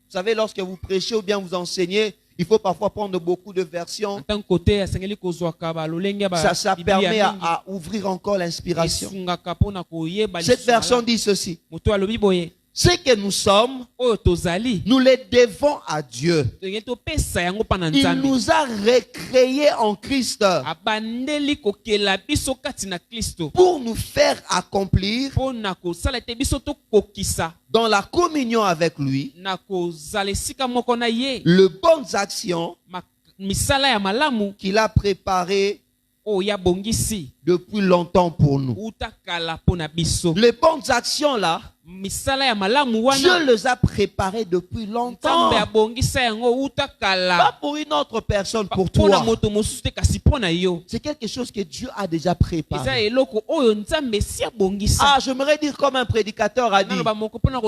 Vous savez, lorsque vous prêchez ou bien vous enseignez, il faut parfois prendre beaucoup de versions. tant côté asengeli kozwaka ba lolenge ba Ça Biblia permet mingi. à ouvrir encore l'inspiration. Esungaka pona koyeba Cette lisusu version malamu. dit ceci. Moto alobi boye Ce que nous sommes, oyo tozali nous les devons à Dieu. tongeli topesa yango mpa na Il Nzambe. nous a recréés en Christ Abandeli kokela biso kati na Kristo pour nous faire accomplir pona kosala ete biso tokokisa dans la communion avec lui na kozala esika moko na ye les bonnes actions misala ya malamu qu'il a préparées oyo abongisi depuis longtemps pour nous. uta kala pona biso. Les bonnes actions là, Misala ya malamu Dieu wana les a préparées depuis longtemps. Nzambe abongisa yango uta Pas kala. pour une autre personne, pour Pona toi. moto mosusu te kasi pona yo. C'est quelque chose que Dieu a déjà Eza préparé. eloko oyo Nzambe si abongisa. Ah, j'aimerais dire comme un prédicateur a dit, Naloba moko pona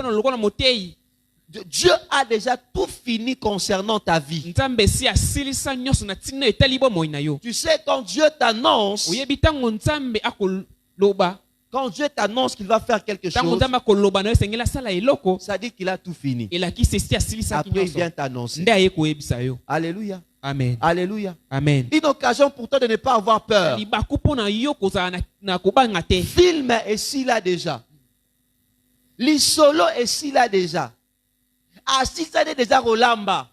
lokola motei. Dieu a déjà tout fini concernant ta vie. Nzambe si asilisa nyonso na ntina etali bomoi na yo. Tu sais, quand Dieu t'annonce, Oyebi tango Nzambe akoloba, quand Dieu t'annonce qu'il va faire quelque tango chose, Nzambe akoloba na yo esengeli asala eloko, ça dit qu'il a tout fini. elakisi esi asilisaki Après, il nyonso. vient t'annoncer. Nde aye koyebisa yo. Alléluia. Amen. Alléluia. Amen. Une occasion pour toi de ne pas avoir peur. Libaku mpona yo kozala na kobanga te. Film est ici là déjà. L'isolo est ici là déjà. Assis ça est déjà Rolamba.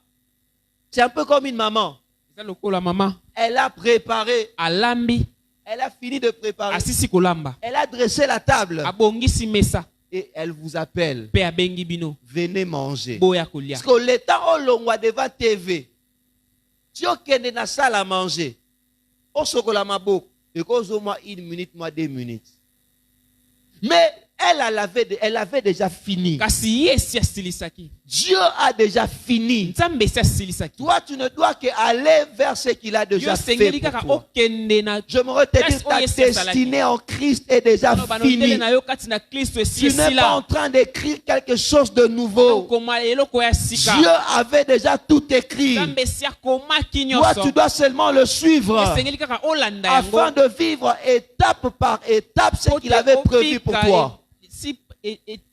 C'est un peu comme une maman. Eza lokola mama Elle a préparé. alambi Elle a fini de préparer. asisi kolamba Elle a dressé la table. abongisi mesa Et elle vous appelle. mpe abengi bino Venez manger. boya kolia. Parce que le temps où l'on voit devant TV, tu as na salle à manger. Au chocolat mabok. Et cause au moins 1 minute, moi 2 minutes. Mais elle avait déjà fini. Kasi ye esi asilisaki. Dieu a déjà fini. Nzambe esi asilisaki. Toi, tu ne dois qu'aller vers ce qu'il a déjà Yo fait sengeli pour kaka toi. okende na J'aimerais te dire, ta destinée en Christ est déjà banondele finie. na yo kati na Kristo esi Tu n'es pas esila. en train d'écrire quelque chose de nouveau. Koma eloko ya sika. Dieu avait déjà tout écrit. Nzambe esi akomaki Toi, nyonso. tu dois seulement le suivre Esengeli kaka olanda yango. afin de vivre étape par étape ce qu'il avait prévu pour toi.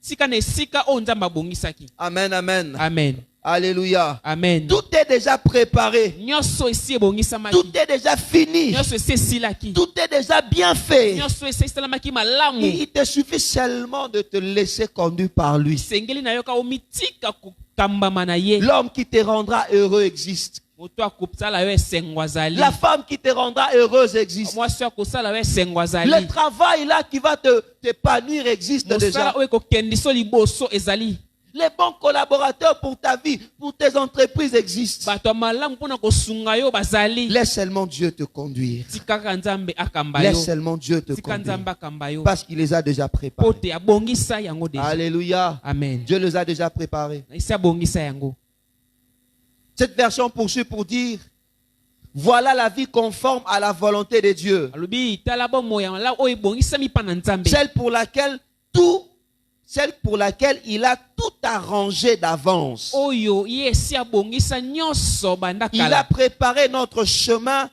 Sika na esika oyo Nzambe abongisaki. Amen, amen. Amen. Alléluia. Amen. Tout est déjà préparé. Nyonso esi ebongisamaki. Tout est déjà fini. Nyonso esi esilaki. Tout est déjà bien fait. Nyonso esi esalamaki malamu. Il te suffit seulement de te laisser conduire par lui. Sengeli na yo ka omitika kokambama na ye. L'homme qui te rendra heureux existe. Moto akosala yo esengo azali. La femme qui te rendra heureuse existe. Mwasi akosala yo esengo azali. Le travail là qui va t'épanouir existe déjà. Mosala oyo ekokendisa liboso ezali. Les bons collaborateurs pour ta vie, pour tes entreprises existent. Bato ya malamu mpona kosunga yo bazali. Laisse seulement Dieu te conduire. Tikaka Nzambe akamba yo. Laisse seulement Dieu te Tika conduire. Nzambe akamba yo. Parce qu'il les a déjà préparés. Pote abongisa yango deja. Alléluia. Amen. Dieu les a déjà préparés. Esi abongisa yango. Cette version poursuit pour dire, voilà la vie conforme à la volonté de Dieu. Alobi tala bomo ya la oyo ebongisami mpa na Nzambe. Celle pour laquelle il a tout arrangé d'avance. Oyo ye esi abongisa nyonso banda Il a kala. préparé notre chemin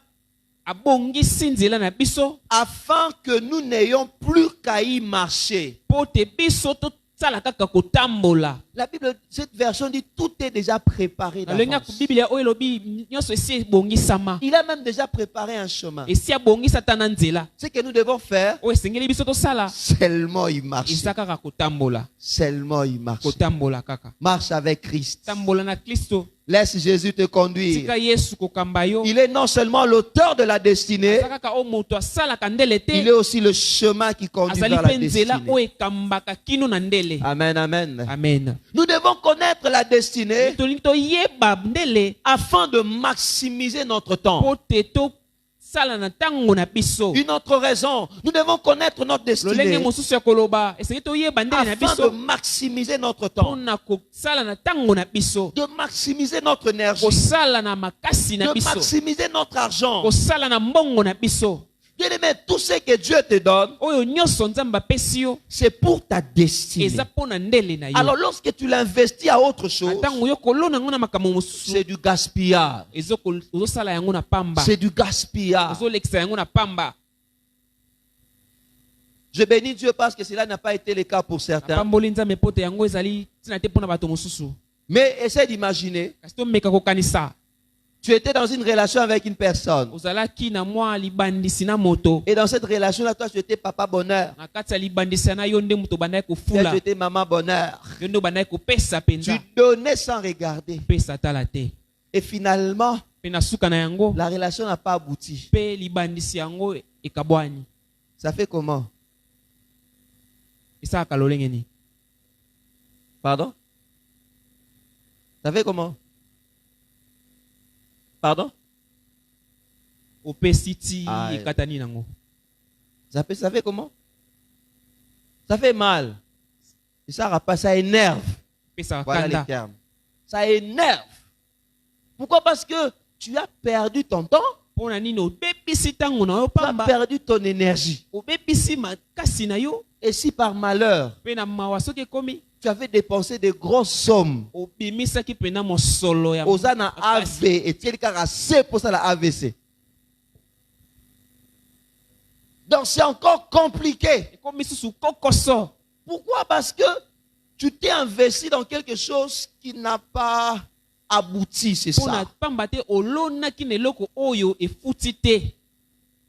Abongisi nzela na biso. afin que nous n'ayons plus qu'à y marcher. Pote biso tosala kaka kotambola. La Bible, cette version dit tout est déjà préparé Alenga d'avance. Biblia oyo lobi nyonso esi ebongisama. Il a même déjà préparé un chemin. Esi abongisa ta na nzela. Ce que nous devons faire, Oyo esengeli biso tosala. seulement y marcher. Eza kaka kotambola. Seulement y marcher. Kotambola kaka. Marche avec Christ. Tambola na Kristo. Laisse Jésus te conduire. Tika Yesu kokamba yo. Il est non seulement l'auteur de la destinée, Eza kaka o moto asalaka ndele te. il est aussi le chemin qui conduit Azali vers la pe nzela destinée. oyo ekambaka kino na ndele. Amen, amen. Amen. Nous devons connaître la destinée Tolingi toyeba ndele afin de maximiser notre temps. po te tosala na ntango na biso. Une autre raison, nous devons connaître notre Lolenge destinée mosusu ya koloba esengi toyeba ndele na afin de biso maximiser notre temps, mpona kosala na ntango na biso, de maximiser notre énergie, kosala na makasi na de biso, maximiser notre argent. kosala na mbongo na biso. Bien-aimé, tout ce que Dieu te donne, Oyo nyonso Nzambe apesi yo c'est pour ta destinée. eza mpona ndele na yo. Alors lorsque tu l'investis à autre chose, Ntango yo kolona yango na makambo mosusu c'est du gaspillage. ozosala yango na pamba, C'est du gaspillage. ozolekisa yango na pamba. Je bénis Dieu parce que cela n'a pas été le cas pour certains. Napamboli Nzambe po te yango ezali ntina te mpona bato mosusu. Mais essaie d'imaginer, Kasi tomeka kokanisa tu étais dans une relation avec une personne. ozalaki na mwa libandisi na moto, Et dans cette relation-là, toi, tu étais papa bonheur. na kati ya libandisi na yo nde moto bandaki Toi, kofula, tu étais maman bonheur. yo nde bandaki kopesa Tu mpenza, donnais sans regarder. pesa tala te. Et finalement, Mpe na suka na yango la relation n'a pas abouti. mpe libandisi yango ekabwani. Ça fait comment? Esalaka lolenge nini? Pardon? Ça fait comment? Pardon? Opesiti Ah, ekatani nango. Ça fait comment? Ça fait mal. Et ça énerve. Pesa Voilà les kanda. termes. Ça énerve. Pourquoi? Parce que tu as perdu ton temps, Pona nini obebisi tango na yo tu as pamba. perdu ton énergie. Obebisi makasi na yo. Et si par malheur, Pe na mawa soki ekomi. tu avais dépensé de grosses sommes Obimisaki pena mosolo ya aux ana makasi. AV et tu as assez pour ça la AVC. Donc c'est encore compliqué. Ekomi susu kokoso. Pourquoi? Parce que tu t'es investi dans quelque chose qui n'a pas abouti, c'est Pona ça. pamba te olonaki na eloko oyo efuti te.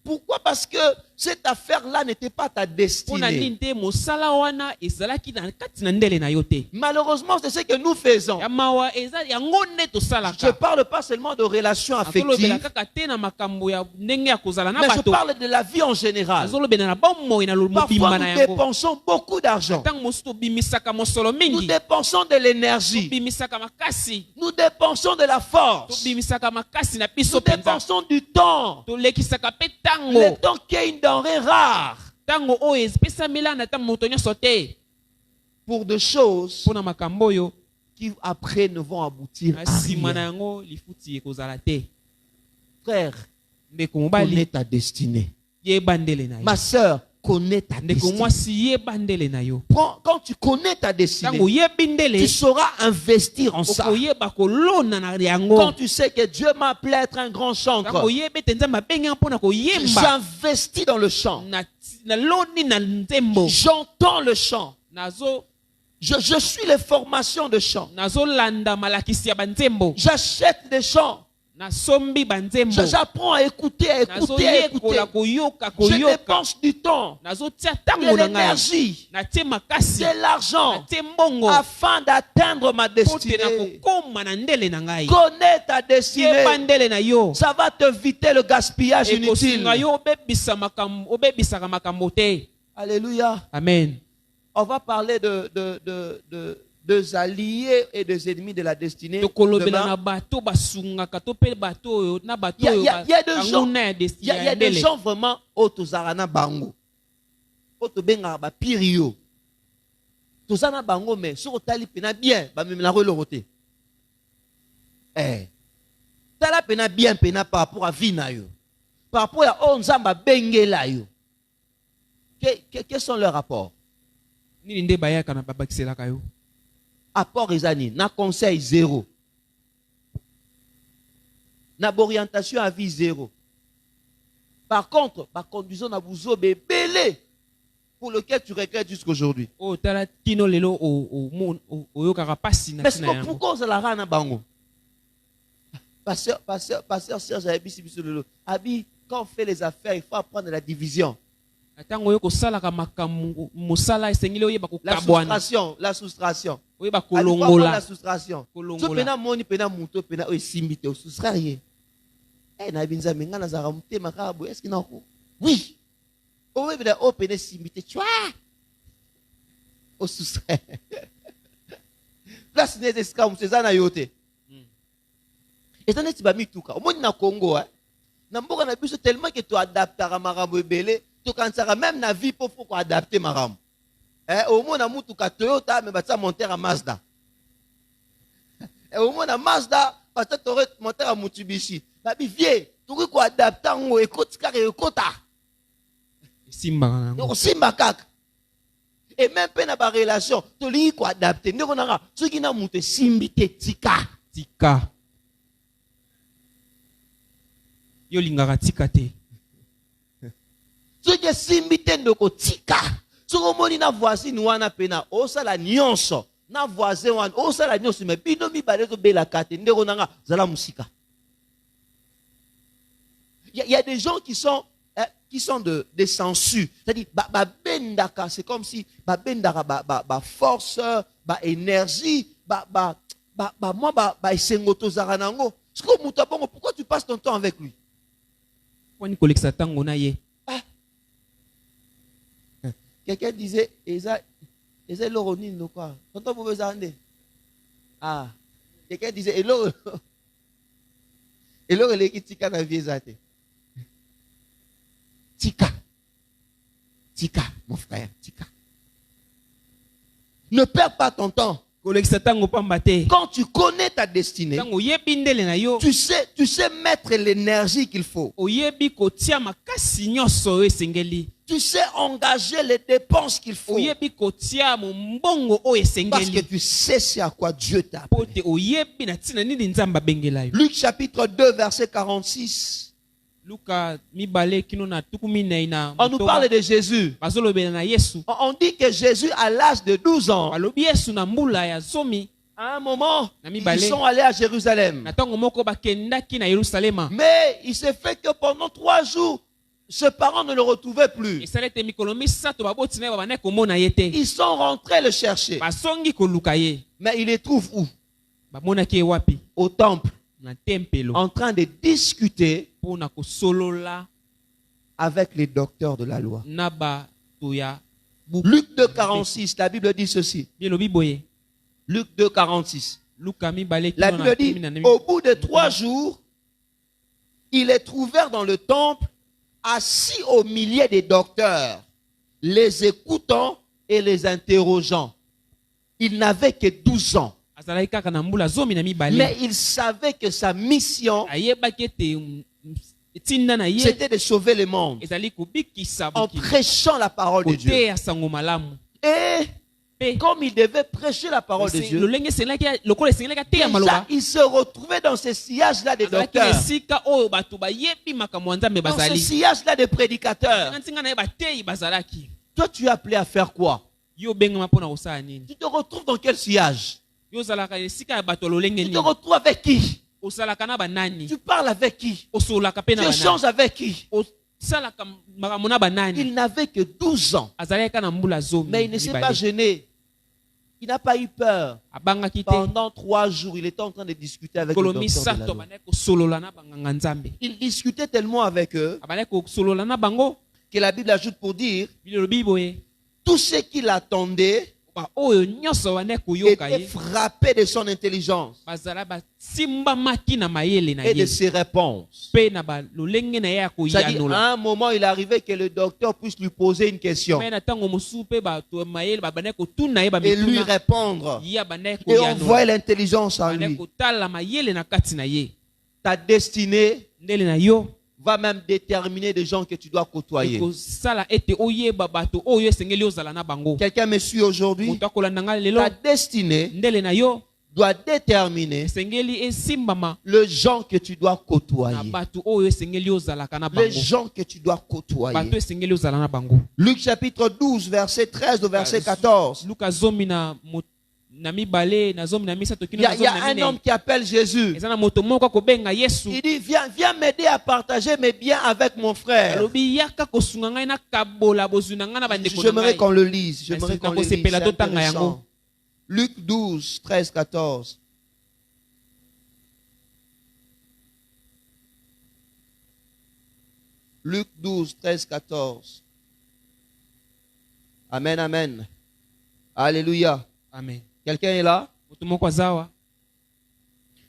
Pourquoi? Parce que cette affaire-là n'était pas ta Pona destinée. nini te mosala wana ezalaki na kati na ndele na yo te. Malheureusement, c'est ce que nous faisons. Ya mawa eza yango nde Je ne tosalaka. parle pas seulement de relations Azolobela affectives, kaka te na makambo ya ndenge ya kozala na mais je bato. parle de la vie en général. Azolobela na bomoi na Parfois, mobimba na nous yango. dépensons beaucoup d'argent. Ntango mosusu tobimisaka mosolo Nous mingi. dépensons de l'énergie. Tobimisaka makasi. Nous dépensons de la force. Tobimisaka makasi na biso Nous penza. dépensons du temps. Tolekisaka pe Le tango. temps qui est une denrée rare Tango oyo epesamela na ntango moto nyonso te. pour des choses Mpona makambo oyo qui après ne vont aboutir à nsima na rien. yango lifuti ekozala te. Frère, Ndeko connais mobali ta destinée. yeba ndele na yo. Ma soeur, connais ta Ndeko destinée. mwasi yeba ndele na yo. Quand tu connais ta Tango destinée, oyebi tu ndele sauras investir en ça. okoyeba kolona na yango. Quand tu sais que Dieu m'a appelé à être un grand Tango chanteur, oyebi ete nzambe abengi nga mpona koyemba. j'investis dans le chant. Naloni na nzembo. J'entends le chant. Nazo Je suis les formations de chant. nazolanda malakisi ya banzembo. J'achète des chants. Nasombi banzembo. J'apprends à écouter, à écouter, à écouter. Nazoyekola koyoka Je koyoka. dépense du temps, Nazotia de tango na ngai. l'énergie, Natie makasi. de l'argent Natie mbongo. afin d'atteindre ma Po te na destinée. kokoma na ndele na ngai. Connais ta destinée. Yeba ndele na yo. Ça va t'éviter le gaspillage inutile. Ekosunga yo obebisaka makambo te. Alléluia. Amen. On va parler des alliés et des ennemis de la destinée. Tokolobela Demain. na bato basungaka to pe bato oyo na bato Il y a- oyo il y a- il y a des gens- banguna ya Il y a des ndele. gens vraiment autozarana bango. Autobenga ba pirio. Tozana bango mais sur tali pena bien ba memela ko lorote. Tala pena bien pena par rapport à vie na yo. Par rapport à onzamba bengela yo. Quels sont leurs rapports? Nini nde bayaka na babakiselaka yo. Apport ezani na conseil zéro. Na orientation à vie zéro. Par contre, ba conduisons na buzo bebele pour lequel tu regrettes jusqu'aujourd'hui. O tala kino lelo oyokaka pasi na Mais tina yango. pourquoi on la na bango? Pasteur Serge Abi Sibisololo. Abi, quand on fait les affaires, il faut apprendre la division. Atango yo kosalaka makambo mosala esengeli oyeba La kokabwana. soustraction, la soustraction. Oyeba Abi, faut apprendre la kolongola. soustraction. Kolongola. So pena moni pena muto pena o simbite o soustraire. Na binza menga na zara mutema kabo. Est-ce qu'il n'a pas? Oui. O we bida o pena simbite chwa. O soustraire. Place ne eska musezana yote. Ezana tiba mituka. Omoni na Congo na mboka na biso tellement que tu adaptera makambo ebele. Tu kansaka même na vie pour faut adapter makambo. Au moins na mutuka Toyota mais batsa monter à Mazda. Au moins na Mazda batsa tore monter à Mitsubishi. Babi vie, tu ko adapter ngo ekoti kaka ekota. Simbaka nango. Donc simba kaka. Et même pe na ba relation, to li ko adapter. Ndeko nanga soki na mutu simbi te tika. Tika. Yo lingaka tika te. Soki simbi te ndoko tika. Soko moni na voisine wana pena osala nyonso. Na voisin wana osala nyonso mais bino mibale to bela kate ndeko nanga zala musika. Il y a des gens qui sont des sensus. C'est-à-dire, bendaka, c'est comme si bendaka, force, énergie, moi, esengoto zaranango. Pourquoi tu passes ton temps avec lui? Quelqu'un disait, Eza l'oronine, quoi. Tonton vous avez ah. Quelqu'un disait, Elo, l'équitika na vie zate. Tika. Tika, mon frère, tika. Ne perds pas ton temps. Quand tu connais ta destinée, tu sais mettre l'énergie qu'il faut. Tu sais engager les dépenses qu'il faut. Parce que tu sais c'est à quoi Dieu t'a appelé. Luc chapitre 2 verset 46. On nous parle de Jésus. On dit que Jésus à l'âge de 12 ans, à un moment, ils sont allés à Jérusalem. Mais il s'est fait que pendant 3 jours, ses parents ne le retrouvaient plus. Ils sont rentrés le chercher. Mais ils les trouvent où? Au temple. En train de discuter avec les docteurs de la loi. Luc 2,46, la Bible dit ceci. Luc 2,46. La Bible dit, au bout de 3 jours, ils les trouvèrent dans le temple, assis au milieu des docteurs, les écoutant et les interrogeant. Il n'avait que 12 ans. Mais il savait que sa mission, c'était de sauver le monde en prêchant la parole de Dieu. Et comme il devait prêcher la parole de Dieu, déjà, il se retrouvait dans ce sillage-là des docteurs, dans ce sillage-là des prédicateurs. Toi, tu es appelé à faire quoi? Tu te retrouves dans quel sillage? Tu te retrouves avec qui? Tu parles avec qui? Tu échanges avec qui? Il n'avait que 12 ans. Mais il ne s'est pas gêné. Il n'a pas eu peur. Pendant 3 jours, il était en train de discuter avec les docteurs de la loi. Il discutait tellement avec eux que la Bible ajoute pour dire tout ce qu'il attendait était frappé de son intelligence et de ses réponses. C'est-à-dire, à un moment, il arrivait que le docteur puisse lui poser une question et lui répondre. Et on voit l'intelligence en lui. Ta destinée va même déterminer des gens que tu dois côtoyer. Quelqu'un me suit aujourd'hui? Ta destinée doit déterminer le gens que tu dois côtoyer. Les gens que tu dois côtoyer. Luc chapitre 12, verset 13 au verset 14. Il y a un homme qui appelle Jésus. Il dit, viens m'aider à partager mes biens avec mon frère. J'aimerais qu'on le lise. J'aimerais qu'on le lise. C'est intéressant. Luc 12, 13, 14. Luc 12, 13, 14. Amen, amen. Alléluia. Amen. Quelqu'un est là?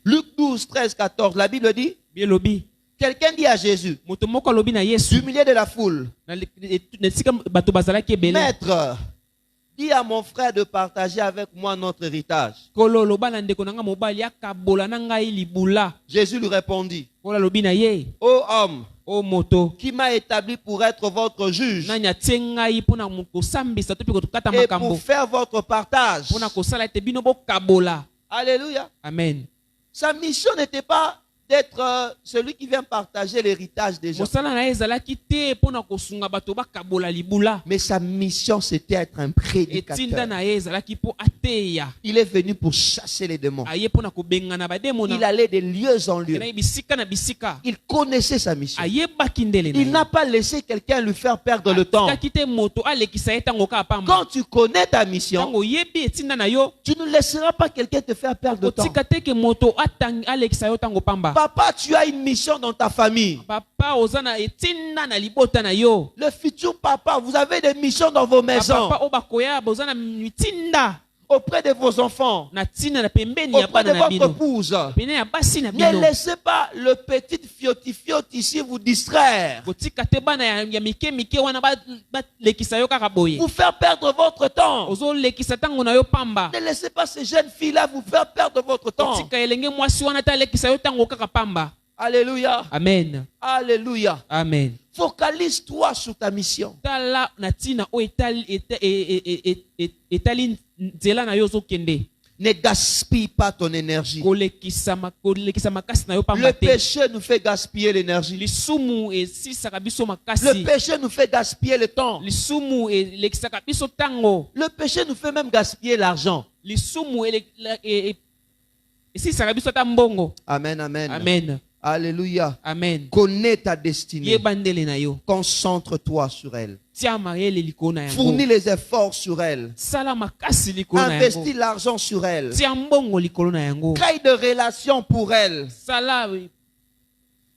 Luc 12, 13, 14. La Bible dit, quelqu'un dit à Jésus, du milieu de la foule, Maître, dis à mon frère de partager avec moi notre héritage. Jésus lui répondit, ô homme, qui m'a établi pour être votre juge et pour faire votre partage. Alléluia. Amen. Sa mission n'était pas d'être celui qui vient partager l'héritage des gens. Mais sa mission, c'était être un prédicateur. Il est venu pour chasser les démons. Il allait de lieu en lieu. Il connaissait sa mission. Il n'a pas laissé quelqu'un lui faire perdre le temps. Quand tu connais ta mission, tu ne laisseras pas quelqu'un te faire perdre le temps. Papa, tu as une mission dans ta famille. Le futur papa, vous avez des missions dans vos maisons. auprès de vos enfants, na tina na pembeni ya auprès de bana na votre bino épouse. pene ya basi na Ne bino laissez pas le petit fiotti ici vous distraire, botika te bana ya mike mike wana balekisa yo kaka boye vous faire perdre votre temps. ozolekisa ntango na yo pamba Ne laissez pas ces jeunes filles-là vous faire perdre votre temps. botika elenge mwasi wana te alekisa yo ntango kaka pamba. Alléluia. Amen. Alléluia. Amen. Focalise-toi sur ta mission. Tala na tina o etali nzela na yo ozokende Ne gaspille pas ton énergie. kolekisa makasi na yo Le pamba te péché nous fait gaspiller l'énergie. lisumu esilisaka biso Le makasi péché nous fait gaspiller le temps. lisumu elekisaka biso ntango Le péché nous fait même gaspiller l'argent. lisumu esilisaka biso ata mbongo. Amen, amen. Amen. Alléluia. Amen. Connais ta destinée. Yeba ndele na yo Concentre-toi sur elle. tia mayele likolo na Fournis yango les efforts sur elle. sala makasi likolo na Investis yango l'argent sur elle. tia mbongo likolo na yango Crée de relations pour elle. sala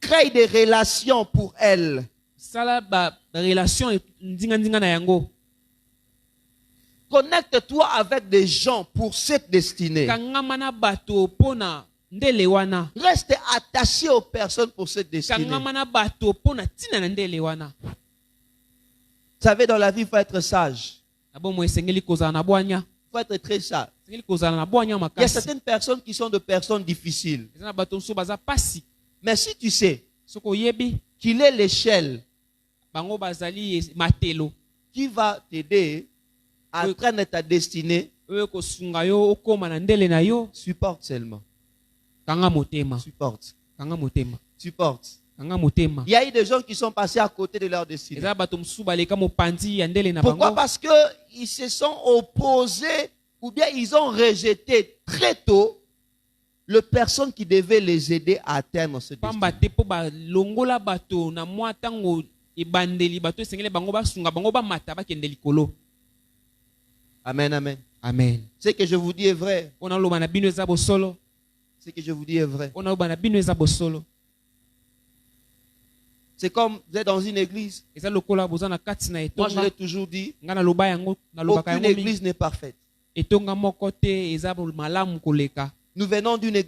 Crée des relations pour elle. sala relation ndinga na yango Connecte-toi avec des gens pour cette destinée. kangama na bato pona ndele wana Reste attaché aux personnes pour cette destinée. kangama na bato pona tina na ndele wana. Vous savez, dans la vie, il faut être sage. Abomo esengeli kozala na bwanya Il faut être très sage. esengeli kozala na bwanya Il y a makasi certaines personnes qui sont de personnes difficiles. eza na bato mosusu baza pasi Mais si tu sais soki oyebi qu'il est l'échelle bango bazali matelo qui va t'aider à atteindre ta destinée, oyo kosunga yo okoma na ndele na yo supporte seulement. kanga motema Supporte. kanga motema Supporte. kanga motema. Il y a eu des gens qui sont passés à côté de leur destinée. eza bato mosusu baleka mopanzi ya ndele na Pourquoi? bango Parce qu'ils se sont opposés ou bien ils ont rejeté très tôt les personnes qui devaient les aider à atteindre ce pamba destinée. te mpo balongola bato na mwa ntango ebandeli bato esengeli bango basunga bango bamata bakende likolo. Amen, amen. Amen. Ce que je vous dis est vrai. mpona oloba na bino eza bosolo. Ce que je vous dis est vrai. mpona oloba na bino eza bosolo. C'est comme vous êtes dans une église. eza lokola boza na kati na Moi, je etonga l'ai toujours dit. nga naloba yango nalobaka Aucune yango mingi. église n'est parfaite. etonga moko te eza malamu koleka. Nous venons d'une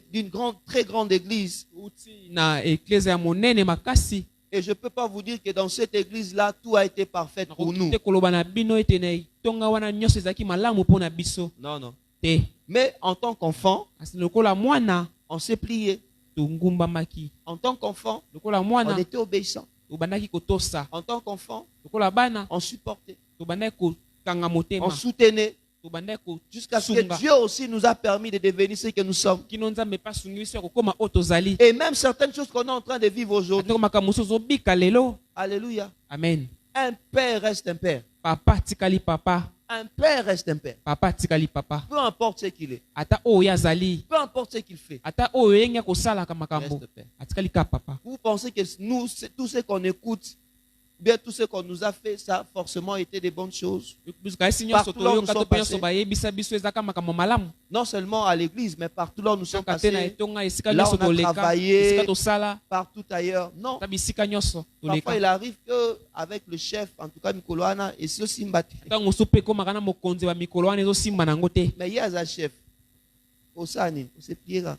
très grande église. uti na eklese ya monene makasi. Et je ne peux pas vous dire que dans cette église-là, tout a été parfait pour nous. nakoki te koloba na bino ete na etonga wana nyonso ezalaki malamu mpo na biso Non, non. te. Mais en tant qu'enfant, kasi lokola mwana on s'est plié. togumbamaki. En tant qu'enfant, lokola on mwana était obéissant. tobandaki kotosa. En tant qu'enfant, lokola bana on supportait. tobandaki kokanga On motema. soutenait. tobandaki Jusqu'à ce kosunga que Dieu aussi nous a permis de devenir ce que nous sommes. kino nzambe mpe asungi biso ya kokóma oyo tozali. Et même certaines choses qu'on est en train de vivre aujourd'hui. atoko makambo mosusu ozobika lelo. Alléluia. Amen. Un père reste un père. papa atikali papa. Un père reste un père. papa atikali papa. Peu importe ce qu'il est. ata oyo azali. Peu importe ce qu'il fait. ata oyo yengi akosalaka Il makambo reste père. atikali ka papa. Vous pensez que nous, tout ce qu'on écoute, bien tout ce qu'on nous a fait, ça a forcément été des bonnes choses. kasi nyonso Partout là où toyoka nous to mpe nyonso sommes bayebisa biso ezaka makambo malamu. Non seulement à l'église, mais partout là où nous sommes kaka te na passés, etonga esika là nyonso on a toleka travaillé. esika tosala partout ailleurs. Non. ata bisika nyonso Parfois, toleka. il arrive qu'avec le chef, en tout cas Mikoloana, et c'est aussi Mbati. ntango mosusu mpe ekomaka na mokonzi wa mikolo wana ezosimba nango te. Mais il y a un chef. Osani, c'est Pierre.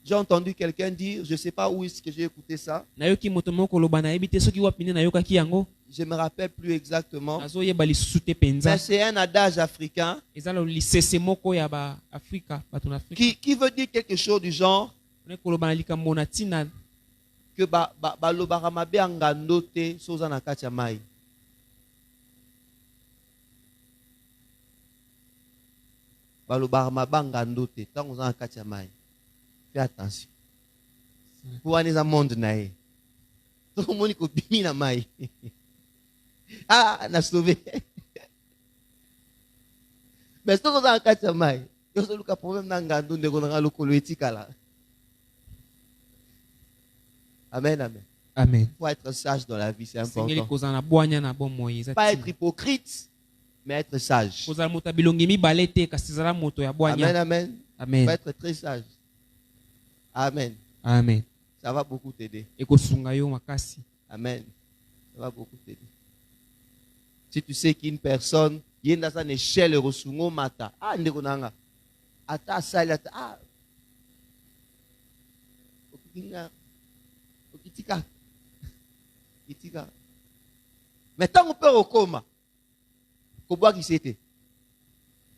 J'ai entendu quelqu'un dire, je ne sais pas où est-ce que j'ai écouté ça. nayoki moto moko koloba nayebi te soki wapi nde nayokaki yango. Je ne me rappelle plus exactement. nazoyeba lisusu te Mais mpenza. c'est un adage africain eza lisese moko ya baafrika bato na afrika. qui veut dire quelque chose du genre mpona koloba na likambo na ntina que balobaka mabe ya ngando te soza na kati ya mai. Balobaka mabe ya ngando te ntango oza na kati ya mai. Fais attention. Po wana eza monde na ye. Tomoni kobimi na mai. Ah, na sauvé. Mais soki oza na kati ya mai, yozoluka problème na ngando ndeko na nga lokolo etikala. Amen, amen. amen. Il faut être sage dans la vie, c'est sengeli important. kozala na bwanya na bomoi eza Pas être ntina. hypocrite, mais être sage. kozala moto ya bilongi mibale te kasi ezala moto ya Amen, bwanya. amen. Il faut amen. être très sage. Amen. amen. Ça va beaucoup t'aider. ekosunga yo makasi. Amen. Ça va beaucoup t'aider. Si tu sais qu'une personne, yenda sa échelle rosungo mata. Ah ndeko nanga. Ata sali ata ah. Okitika. Itika. Mais tant qu'on peut recoma. Ko boa ki sete.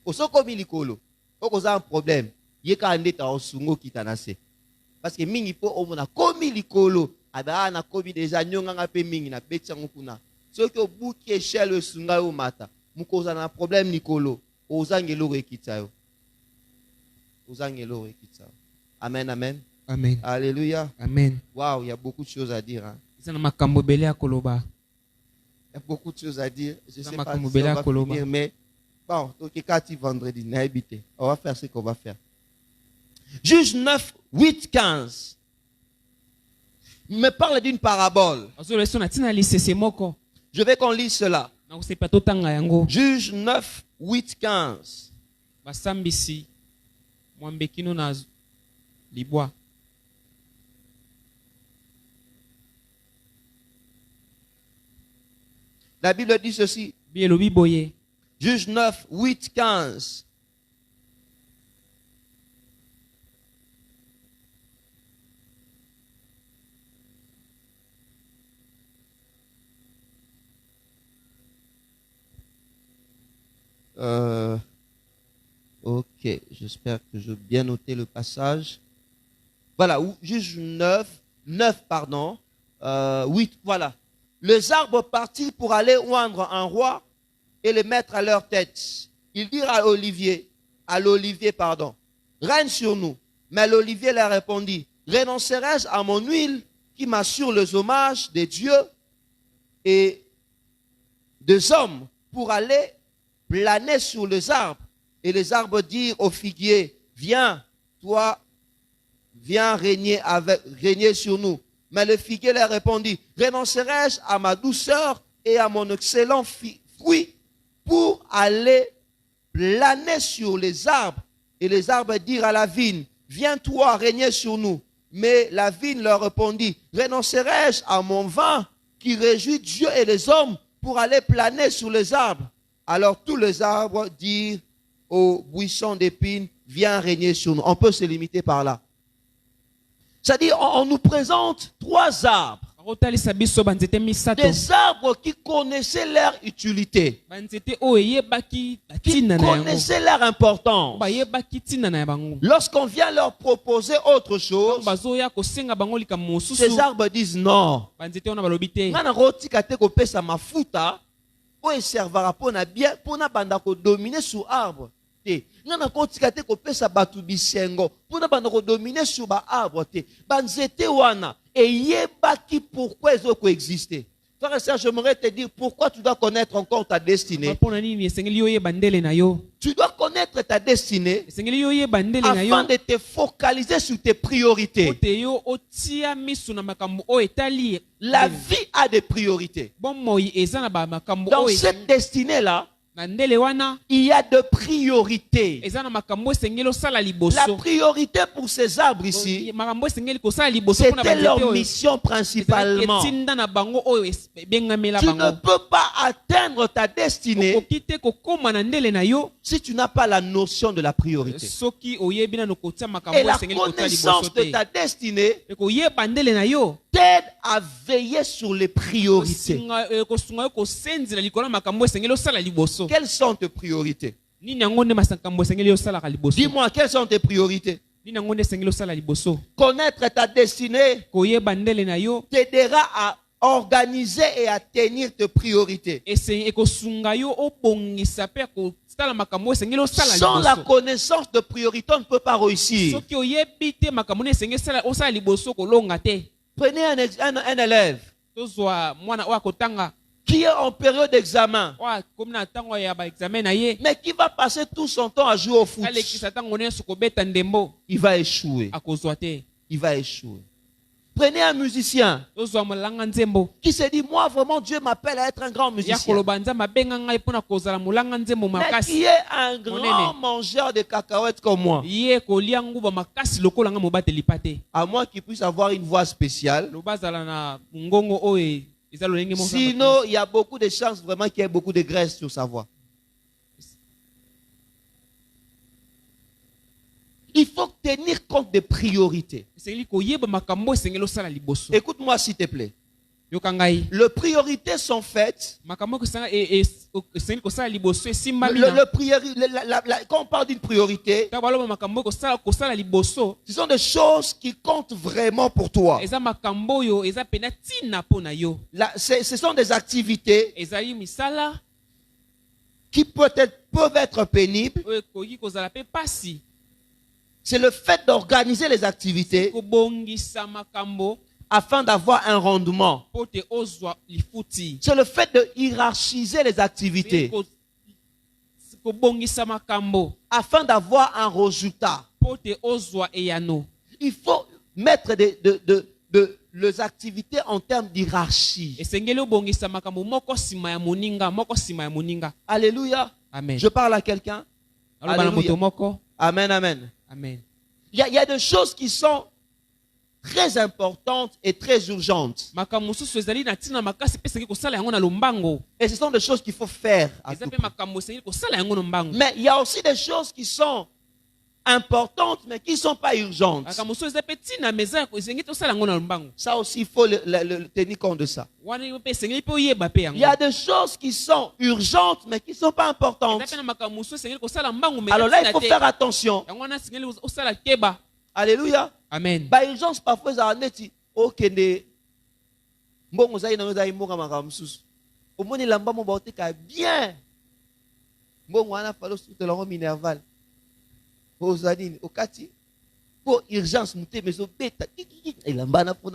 Osoko mi likolo. Oko za un problème. Yeka ndeta osungo kitanase. Parce que mingi po omona komi likolo. Ada na komi déjà nyonga nga pe mingi na betsa ngukuna. Soki obuki échelle sunga yo mata. Mukoza na problème likolo. Ozangelo rekitsa yo. Ozangelo rekitsa. Amen, amen. Amen. Alléluia. Amen. Waouh, il y a beaucoup de choses à dire. Hein. Isa na makambo bele ya koloba. Il y a beaucoup de choses à dire. Je ne sais pas si makambo on bele ya va koloba. finir, mais bon, donc quand vendredi, n'habitez. On va faire ce qu'on va faire. Juge 9, 8, 15. Il me parle d'une parabole. Je vais qu'on lise cela. Juge 9, 8, 15. Basambisi mwambekino na libwa. La Bible dit ceci. Juge 9, 8, 15. Ok, j'espère que je vais bien noter le passage. Voilà, Juge 9, pardon, 8, voilà. Les arbres partirent pour aller oindre un roi et le mettre à leur tête. Ils dirent à l'olivier, règne sur nous. Mais l'olivier leur répondit, renoncerai-je à mon huile qui m'assure les hommages des dieux et des hommes pour aller planer sur les arbres? Et les arbres dirent au figuier, viens régner sur nous. Mais le figuier leur répondit, renoncerai-je à ma douceur et à mon excellent fruit pour aller planer sur les arbres? Et les arbres dirent à la vigne, viens toi régner sur nous. Mais la vigne leur répondit, renoncerai-je à mon vin qui réjouit Dieu et les hommes pour aller planer sur les arbres? Alors tous les arbres dirent au buisson d'épines, viens régner sur nous. On peut se limiter par là. C'est-à-dire, on nous présente trois arbres. Des arbres qui connaissaient leur utilité, qui connaissaient leur importance. Lorsqu'on vient leur proposer autre chose, ces arbres disent non. Dominer sur arbre. Ngana kotika te kopesa batu bisengo pona banda ko dominer sur ba arbre te banzete wana eyebaki pourquoi ils ont coexisté. Frère et sœur, j'aimerais te dire pourquoi tu dois connaître encore ta destinée. Tu dois connaître ta destinée afin de te focaliser sur tes priorités. La vie a des priorités. Dans cette destinée-là, il y a de priorités. La priorité pour ces arbres ici, c'était leur mission principalement. Tu ne peux pas atteindre ta destinée si tu n'as pas la notion de la priorité. Et la connaissance de ta destinée t'aide à veiller sur les priorités. Quelles sont tes priorités? Dis-moi, quelles sont tes priorités? Connaître ta destinée t'aidera à organiser et à tenir tes priorités. Sans la connaissance de priorité, on ne peut pas réussir. Prenez un élève qui est en période d'examen, mais qui va passer tout son temps à jouer au foot. Il va échouer. Il va échouer. Prenez un musicien qui se dit, moi vraiment Dieu m'appelle à être un grand musicien, mais qui est un grand mangeur de cacahuètes comme moi, à moins qu'il puisse avoir une voix spéciale. Sinon, il y a beaucoup de chances vraiment qu'il y ait beaucoup de graisse sur sa voix. Il faut tenir compte des priorités. esengeli koyeba makambo esengeli osala liboso. Écoute-moi s'il te plaît. Yoka ngai. Les priorités sont faites. Makambo esengeli kosala liboso esimbami na. Quand on parle d'une priorité, Ta baloba makambo kosala liboso. ce sont des choses qui comptent vraiment pour toi. Eza makambo yo eza pena tina pona yo. Ce sont des activités Ezali misala qui peuvent être pénibles. oyo koki kozala pe pasi. C'est le fait d'organiser les activités Kobongisa makambo afin d'avoir un rendement. pote ozwa lifuti. C'est le fait de hiérarchiser les activités Kobongisa makambo afin d'avoir un résultat. pote ozwa eyano. Il faut mettre les activités en termes d'hierarchie. Esengeli obongisa makambo moko sima ya moninga, moko sima ya moninga. Alléluia. Amen. Je parle à quelqu'un. Aloba na moto Alléluia. moko. Amen, amen. Amen. Il y a des choses qui sont très importantes et très urgentes. Makambo mosusu ezali na tina makasi pe esengeli kosala yango na lombango. Et ce sont des choses qu'il faut faire. À Eza tout pe prix. makambo esengeli kosala yango na lombango. Mais il y a aussi des choses qui sont importantes mais qui ne sont pas urgentes. Makambo mosusu eza pe tina meza esengeli tosala yango na lombango. Ça aussi, il faut tenir compte de ça. Wana yo pe esengeli pe oyeba pe yango. Il y a des choses qui sont urgentes mais qui ne sont pas importantes. Eza pe na makambo mosusu esengeli kosala mbango mais Alors là, il faut faire attention. yango wana esengeli osala keba. Alléluia. Amen. Bah, urgence parfois, ça en est. Ok, ne. Bon, vous avez une mosusu. Au moins, il a un bon bien. Bon, on a fallu tout le monde minerval. Vous avez dit, au kati. Pour urgence, muté, mais au bêta. Il a un pour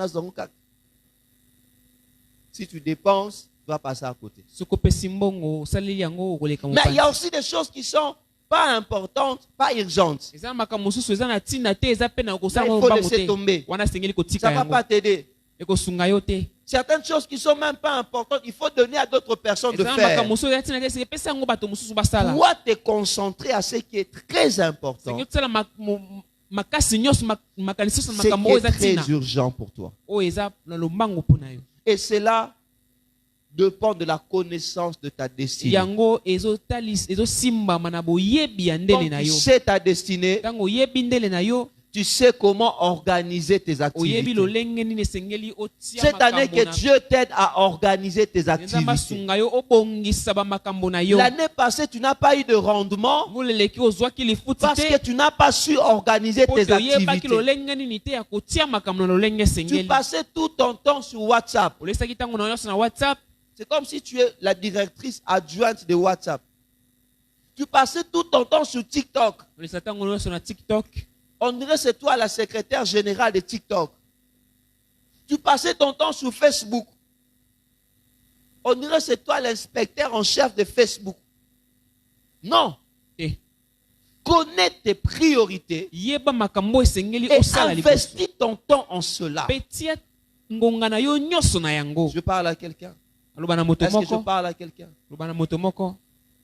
si tu dépenses, tu vas passer à côté. Sokopesi mbongo osaleli yango okoleka Mais il y mopanzi. a aussi des choses qui sont pas importantes, pas urgentes. Eza makambo mosusu eza na tina te eza pe na Ça, kosala il ngo faut mbango laisser te. tomber. Wana esengeli Ça kotika ne va yango. pas t'aider. Ekosunga yo te. Certaines choses qui sont même pas importantes, il faut donner à d'autres personnes de Eza faire. makambo mosusu eza tina te esengeli pesa yango bato mosusu basala. Dois te concentrer à ce qui est très important, Esengeli tosala makasi nyonso makanisi nyonso na ce makambo qui oyo est eza tina. très urgent pour toi. Oyo eza na lombango mpona yo. Et cela dépend de la connaissance de ta destinée. Yango ezosimbama na boyebi ya Quand ndele na tu yo. sais ta destinée, Ntango oyebi ndele na yo, tu sais comment organiser tes oyebi activités. lolenge nini esengeli otia Cette année makambo que na Dieu t'aide à organiser tes Nzambe activités. asunga yo obongisa bamakambo na yo. L'année passée, tu n'as pas eu de rendement Moleleki ozwaki lifuti parce que te tu n'as pas su organiser po tes te oyebaki activités. lolenge nini te ya kotia makambo na lolenge Tu esengeli. passais tout ton temps sur WhatsApp. Olesaki ntango na nyonso na WhatsApp. C'est comme si tu es la directrice adjointe de WhatsApp. Tu passais tout ton temps sur TikTok. Olesa ntango na nyonso na TikTok. On dirait que c'est toi la secrétaire générale de TikTok. Tu passais ton temps sur Facebook. On dirait que c'est toi l'inspecteur en chef de Facebook. Non. Te. Connais tes priorités Yeba makambo esengeli et osala liboso. investis ton temps en cela. Pe tia ngonga na yo nyonso na yango. Je parle à quelqu'un. Aloba na moto Est-ce que je moko. parle à quelqu'un? Aloba na moto moko.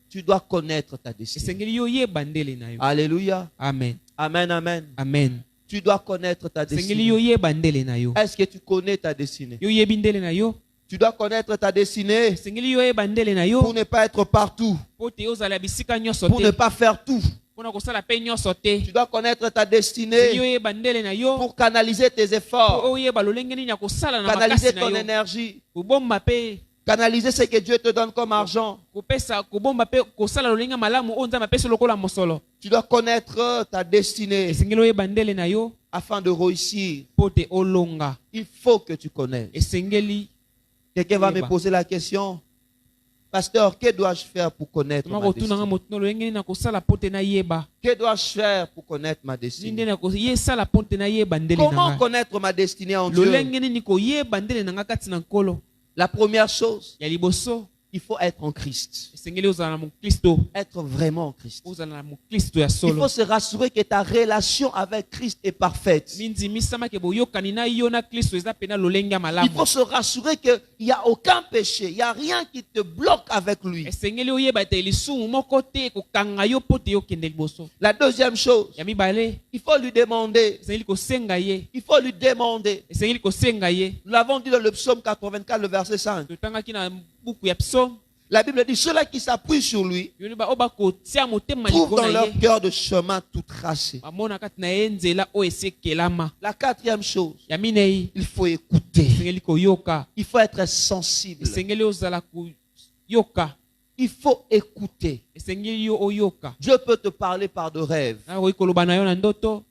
Tu dois connaître ta destinée. Esengeli yo yeba ndele na yo. Alléluia. Amen. Amen, amen. Amen. Tu dois connaître ta Esengeli destinée. yo yeba ndele na yo. Est-ce que tu connais ta destinée? Yo yebi ndele na yo. Tu dois connaître ta destinée Esengeli yo yeba ndele na pour yo. ne pas être partout, Po te ozala bisika nyonso pour ne te. pas faire tout. Pona kosala pe nyonso te. Tu dois connaître ta Esengeli yo destinée yeba ndele na yo. pour canaliser tes efforts, Po oyeba lolenge nini ya kosala na canaliser makasi na ton yo. énergie, Kobomba pe canaliser ce que Dieu te donne comme argent. kopesa kobomba pe kosala lolenge malamu oyo Nzambe apesi lokola mosolo. Tu dois connaître ta destinée Esengeli oyeba ndele na yo afin de réussir. po te olonga. Il faut que tu connaisses. Esengeli Quelqu'un va Oui, me bah. poser la question. Pasteur, que dois-je faire pour connaître toma ma kotunanga destinée? moto lolenge nini na kosala po te nayeba. Que dois-je faire pour connaître ma Nini destinée? nde na yesala po te nayeba ndele na Comment ngai. connaître ma destinée en Dieu? Lolenge nini koyeba ndele na ngai kati na nkolo. La première chose, Ya liboso il faut être en Christ. esengeli ozala na mokristo. Être vraiment en Christ. Ozala na mokristo ya Il solo. faut se rassurer que ta relation avec Christ est parfaite. Mindimisama ke boyokani na yo na Kristo eza pena lolenge ya Il malamu. faut se rassurer qu'il n'y a aucun péché, il n'y a rien qui te bloque avec lui. Esengeli oyeba ete lisumu moko te kokanga yo po te yokende liboso. La deuxième chose, Ya mibale il faut lui demander. esengeli kosenga ye. Il faut lui demander. Esengeli kosenga ye. Nous l'avons dit dans le psaume 84, le verset 5. Totangaki na buku ya psaume. La Bible dit, ceux-là qui s'appuient sur lui Yo ba oba ko tia motema trouvent likolo dans na leur ye. cœur de chemin tout tracé. Bamona kati na ye nzela oyo esekelama. La quatrième chose, Ya minei il faut écouter. esengeli koyoka. Il faut être sensible. Esengeli ozala koyoka. Il faut écouter. Esengeli yo oyoka. Dieu peut te parler par de rêves. Na koyi koloba na yo na ndoto.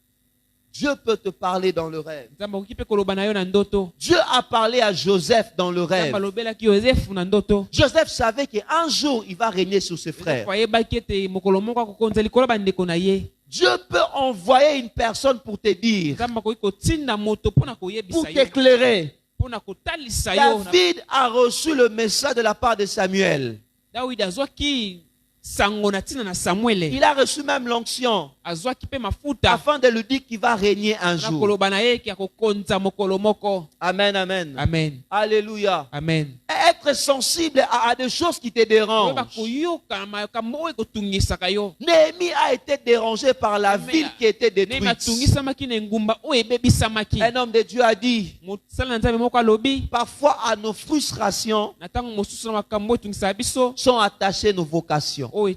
Dieu peut te parler dans le rêve. Nzambe akoki mpe koloba na yo na ndoto. Dieu a parlé à Joseph dans le rêve. Nzambe alobelaki Yosefu na ndoto. Joseph savait qu'un jour, il va régner sur ses frères. Yosefu ayebaki ete mokolo moko akokonza likolo bandeko na ye. Dieu peut envoyer une personne pour te dire, Nzambe akoki kotinda moto mpona pour koyebisa yo, t'éclairer. mpona kotalisa yo. David a reçu le message de la part de Samuel. Dawidi azwaki sango na ntina na Samuele. Il a reçu même l'onction Azwaki mpe mafuta afin de lui dire qu'il va régner un na jour. koloba na ye ki akokonza mokolo moko. Amen, amen. Amen. Alléluia. Amen. Être sensible à des choses qui te dérangent. Oyeba koyoka na makambo oyo ekotungisaka yo. Néhémie a été dérangé par la ville qui était Nehemi détruite. atungisamaki na engumba oyo ebebisamaki. Un homme de Dieu a dit, Mosala na Nzambe moko alobi, parfois à nos frustrations na ntango mosusu na makambo oyo etungisaka biso sont attachées nos vocations. oyo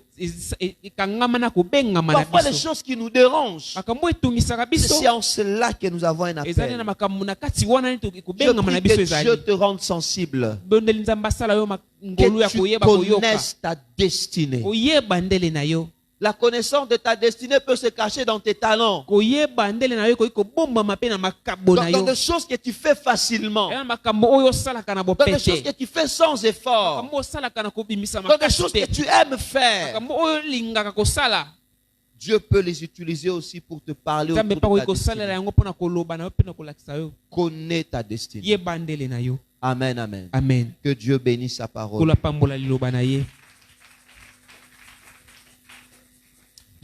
ekangama na kobengama na Parfois les biso. choses qui nous dérangent, Makambo oyo etungisaka biso c'est en cela que nous avons un ezali na appel. makambo na kati wana nini Je ekobengama na prie biso que ezali. Dieu te rende sensible, Bondeli Nzambe asala yo ngolu ya que tu koyeba koyoka. connaisses ta destinée. Koyeba ndele na yo. La connaissance de ta destinée peut se cacher dans tes talents, Koyeba ndele na yo koyi kobombama mpe na makambo na dans yo. des choses que tu fais facilement, Eza na makambo oyo osalaka na dans des choses bopete. que tu fais sans effort, Makambo osalaka na kobimisa dans des makasi choses que te. tu aimes faire. Makambo oyo olingaka kosala. Dieu peut les utiliser aussi pour te parler Nzambe mpe autour de akoki ta kosalela destinée. yango mpona koloba na yo mpe na kolakisa yo. Connais ta destinée. Yeba ndele na yo. Amen, amen. Amen. Que Dieu bénisse sa parole. Kola pambola liloba na ye.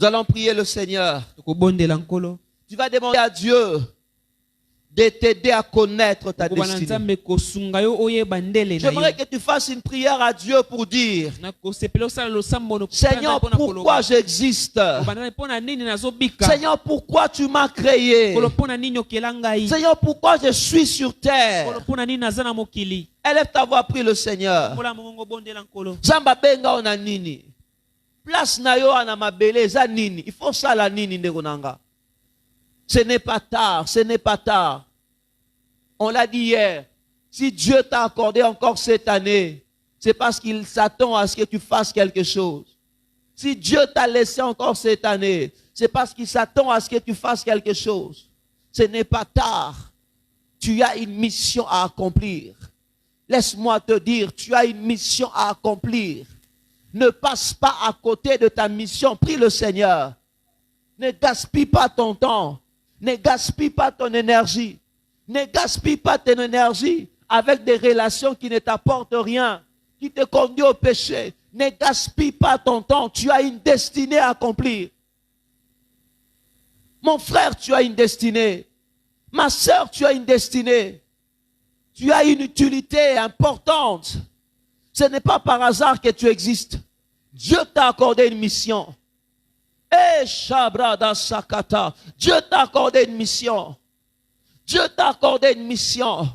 Nous allons prier le Seigneur. Tokobondela nkolo. Tu vas demander à Dieu de t'aider à connaître ta Koba na destinée. Nzambe kosunga yo oyeba ndele na J'aimerais ye. que tu fasses une prière à Dieu pour dire, Na kosepela osala losambo no Seigneur, pourquoi j'existe? mpona nini nazobika. Seigneur, pourquoi tu m'as créé? Kolo mpona nini okela ngai. Seigneur, pourquoi je suis sur Kolo terre? mpona nini naza na mokili. Élève ta voix, prie le Seigneur. Mbola mongo bondela nkolo. Zamba benga ona nini? Place na yo ana mabele eza nini? Il faut ça la nini ndeko nanga. Ce n'est pas tard, ce n'est pas tard. On l'a dit hier. Si Dieu t'a accordé encore cette année, c'est parce qu'il s'attend à ce que tu fasses quelque chose. Si Dieu t'a laissé encore cette année, c'est parce qu'il s'attend à ce que tu fasses quelque chose. Ce n'est pas tard. Tu as une mission à accomplir. Laisse-moi te dire, tu as une mission à accomplir. Ne passe pas à côté de ta mission. Prie le Seigneur. Ne gaspille pas ton temps. Ne gaspille pas ton énergie. Ne gaspille pas ton énergie avec des relations qui ne t'apportent rien, qui te conduisent au péché. Ne gaspille pas ton temps. Tu as une destinée à accomplir. Mon frère, tu as une destinée. Ma soeur, tu as une destinée. Tu as une utilité importante. Ce n'est pas par hasard que tu existes. Dieu t'a accordé une mission. Eh, Shabrada Sakata. Dieu t'a accordé une mission. Dieu t'a accordé une mission.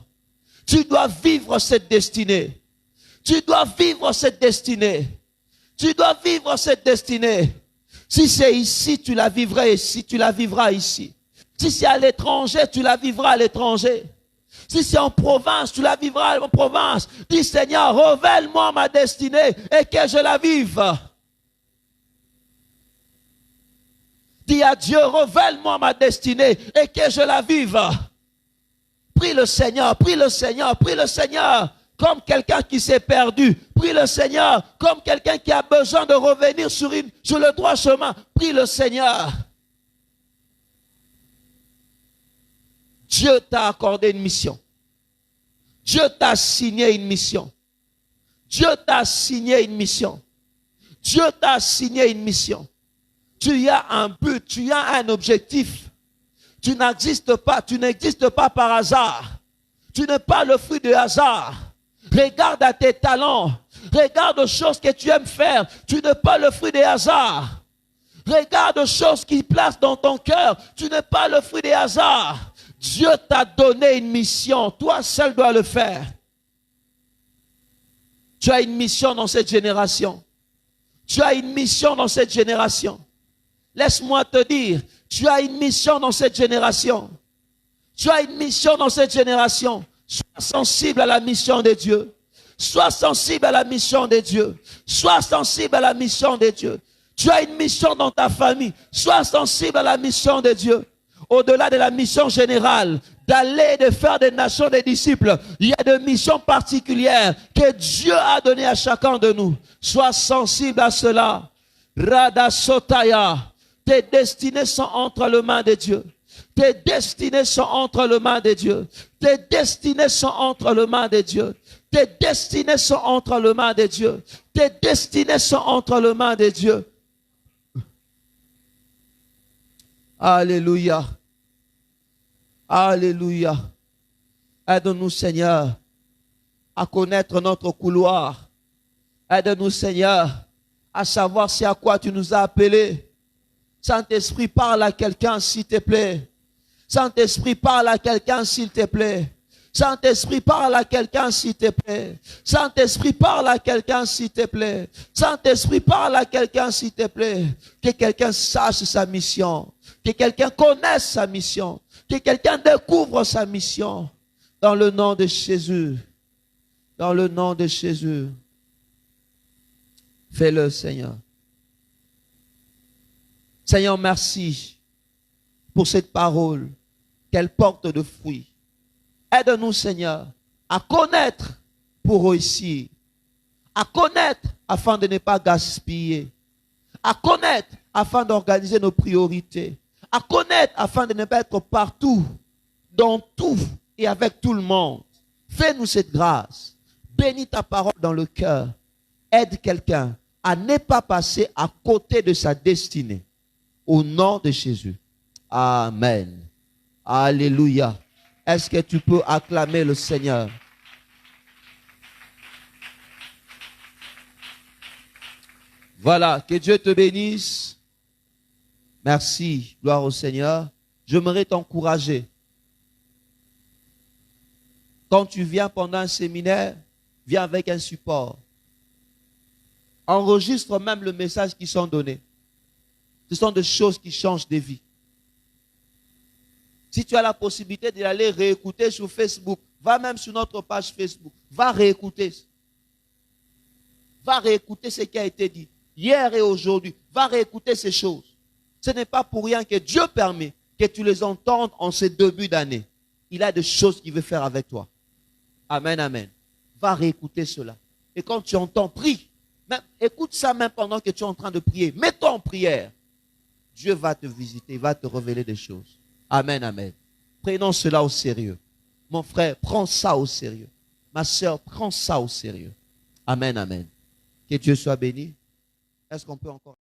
Tu dois vivre cette destinée. Tu dois vivre cette destinée. Tu dois vivre cette destinée. Si c'est ici, tu la vivras ici. Tu la vivras ici. Si c'est à l'étranger, tu la vivras à l'étranger. Si c'est en province, tu la vivras en province. Dis Seigneur, révèle-moi ma destinée et que je la vive. Dis à Dieu, révèle-moi ma destinée et que je la vive. Prie le Seigneur, prie le Seigneur, prie le Seigneur comme quelqu'un qui s'est perdu. Prie le Seigneur comme quelqu'un qui a besoin de revenir sur le droit chemin. Prie le Seigneur. Dieu t'a accordé une mission. Dieu t'a assigné une mission. Dieu t'a assigné une mission. Dieu t'a assigné une mission. Tu as un but, tu as un objectif. Tu n'existes pas par hasard. Tu n'es pas le fruit de hasard. Regarde à tes talents. Regarde aux choses que tu aimes faire. Tu n'es pas le fruit des hasards. Regarde aux choses qui placent dans ton cœur. Tu n'es pas le fruit des hasards. Dieu t'a donné une mission. Toi seul dois le faire. Tu as une mission dans cette génération. Tu as une mission dans cette génération. Laisse-moi te dire, tu as une mission dans cette génération. Tu as une mission dans cette génération. Sois sensible à la mission de Dieu. Sois sensible à la mission de Dieu. Sois sensible à la mission de Dieu. Tu as une mission dans ta famille. Sois sensible à la mission de Dieu. Au-delà de la mission générale, d'aller et de faire des nations des disciples, il y a des missions particulières que Dieu a données à chacun de nous. Sois sensible à cela. Rada Sotaya. Tes destinées sont entre les mains de Dieu. Tes destinées sont entre les mains de Dieu. Tes destinées sont entre les mains de Dieu. Tes destinées sont entre les mains de Dieu. Tes destinées sont entre les mains de Dieu. Alléluia. Alléluia. Aide-nous, Seigneur, à connaître notre couloir. Aide-nous, Seigneur, à savoir c'est à quoi tu nous as appelés. Saint-Esprit, parle à quelqu'un, s'il te plaît. Saint-Esprit, parle à quelqu'un, s'il te plaît. Saint-Esprit, parle à quelqu'un, s'il te plaît. Saint-Esprit, parle à quelqu'un, s'il te plaît. Saint-Esprit, parle à quelqu'un, s'il te plaît. Que quelqu'un sache sa mission. Que quelqu'un connaisse sa mission. Que quelqu'un découvre sa mission. Dans le nom de Jésus. Dans le nom de Jésus. Fais-le, Seigneur. Seigneur, merci pour cette parole, qu'elle porte de fruits. Aide-nous, Seigneur, à connaître pour réussir, à connaître afin de ne pas gaspiller, à connaître afin d'organiser nos priorités, à connaître afin de ne pas être partout, dans tout et avec tout le monde. Fais-nous cette grâce. Bénis ta parole dans le cœur. Aide quelqu'un à ne pas passer à côté de sa destinée. Au nom de Jésus. Amen. Alléluia. Est-ce que tu peux acclamer le Seigneur? Voilà, que Dieu te bénisse. Merci, gloire au Seigneur. J'aimerais t'encourager. Quand tu viens pendant un séminaire, viens avec un support. Enregistre même le message qui sont donnés. Ce sont des choses qui changent des vies. Si tu as la possibilité d'aller réécouter sur Facebook, va même sur notre page Facebook. Va réécouter. Va réécouter ce qui a été dit. Hier et aujourd'hui. Va réécouter ces choses. Ce n'est pas pour rien que Dieu permet que tu les entendes en ce début d'année. Il a des choses qu'il veut faire avec toi. Amen, amen. Va réécouter cela. Et quand tu entends, prie. Même, écoute ça même pendant que tu es en train de prier. Mets-toi en prière. Dieu va te visiter, il va te révéler des choses. Amen, amen. Prenons cela au sérieux. Mon frère, prends ça au sérieux. Ma soeur, prends ça au sérieux. Amen, amen. Que Dieu soit béni. Est-ce qu'on peut encore...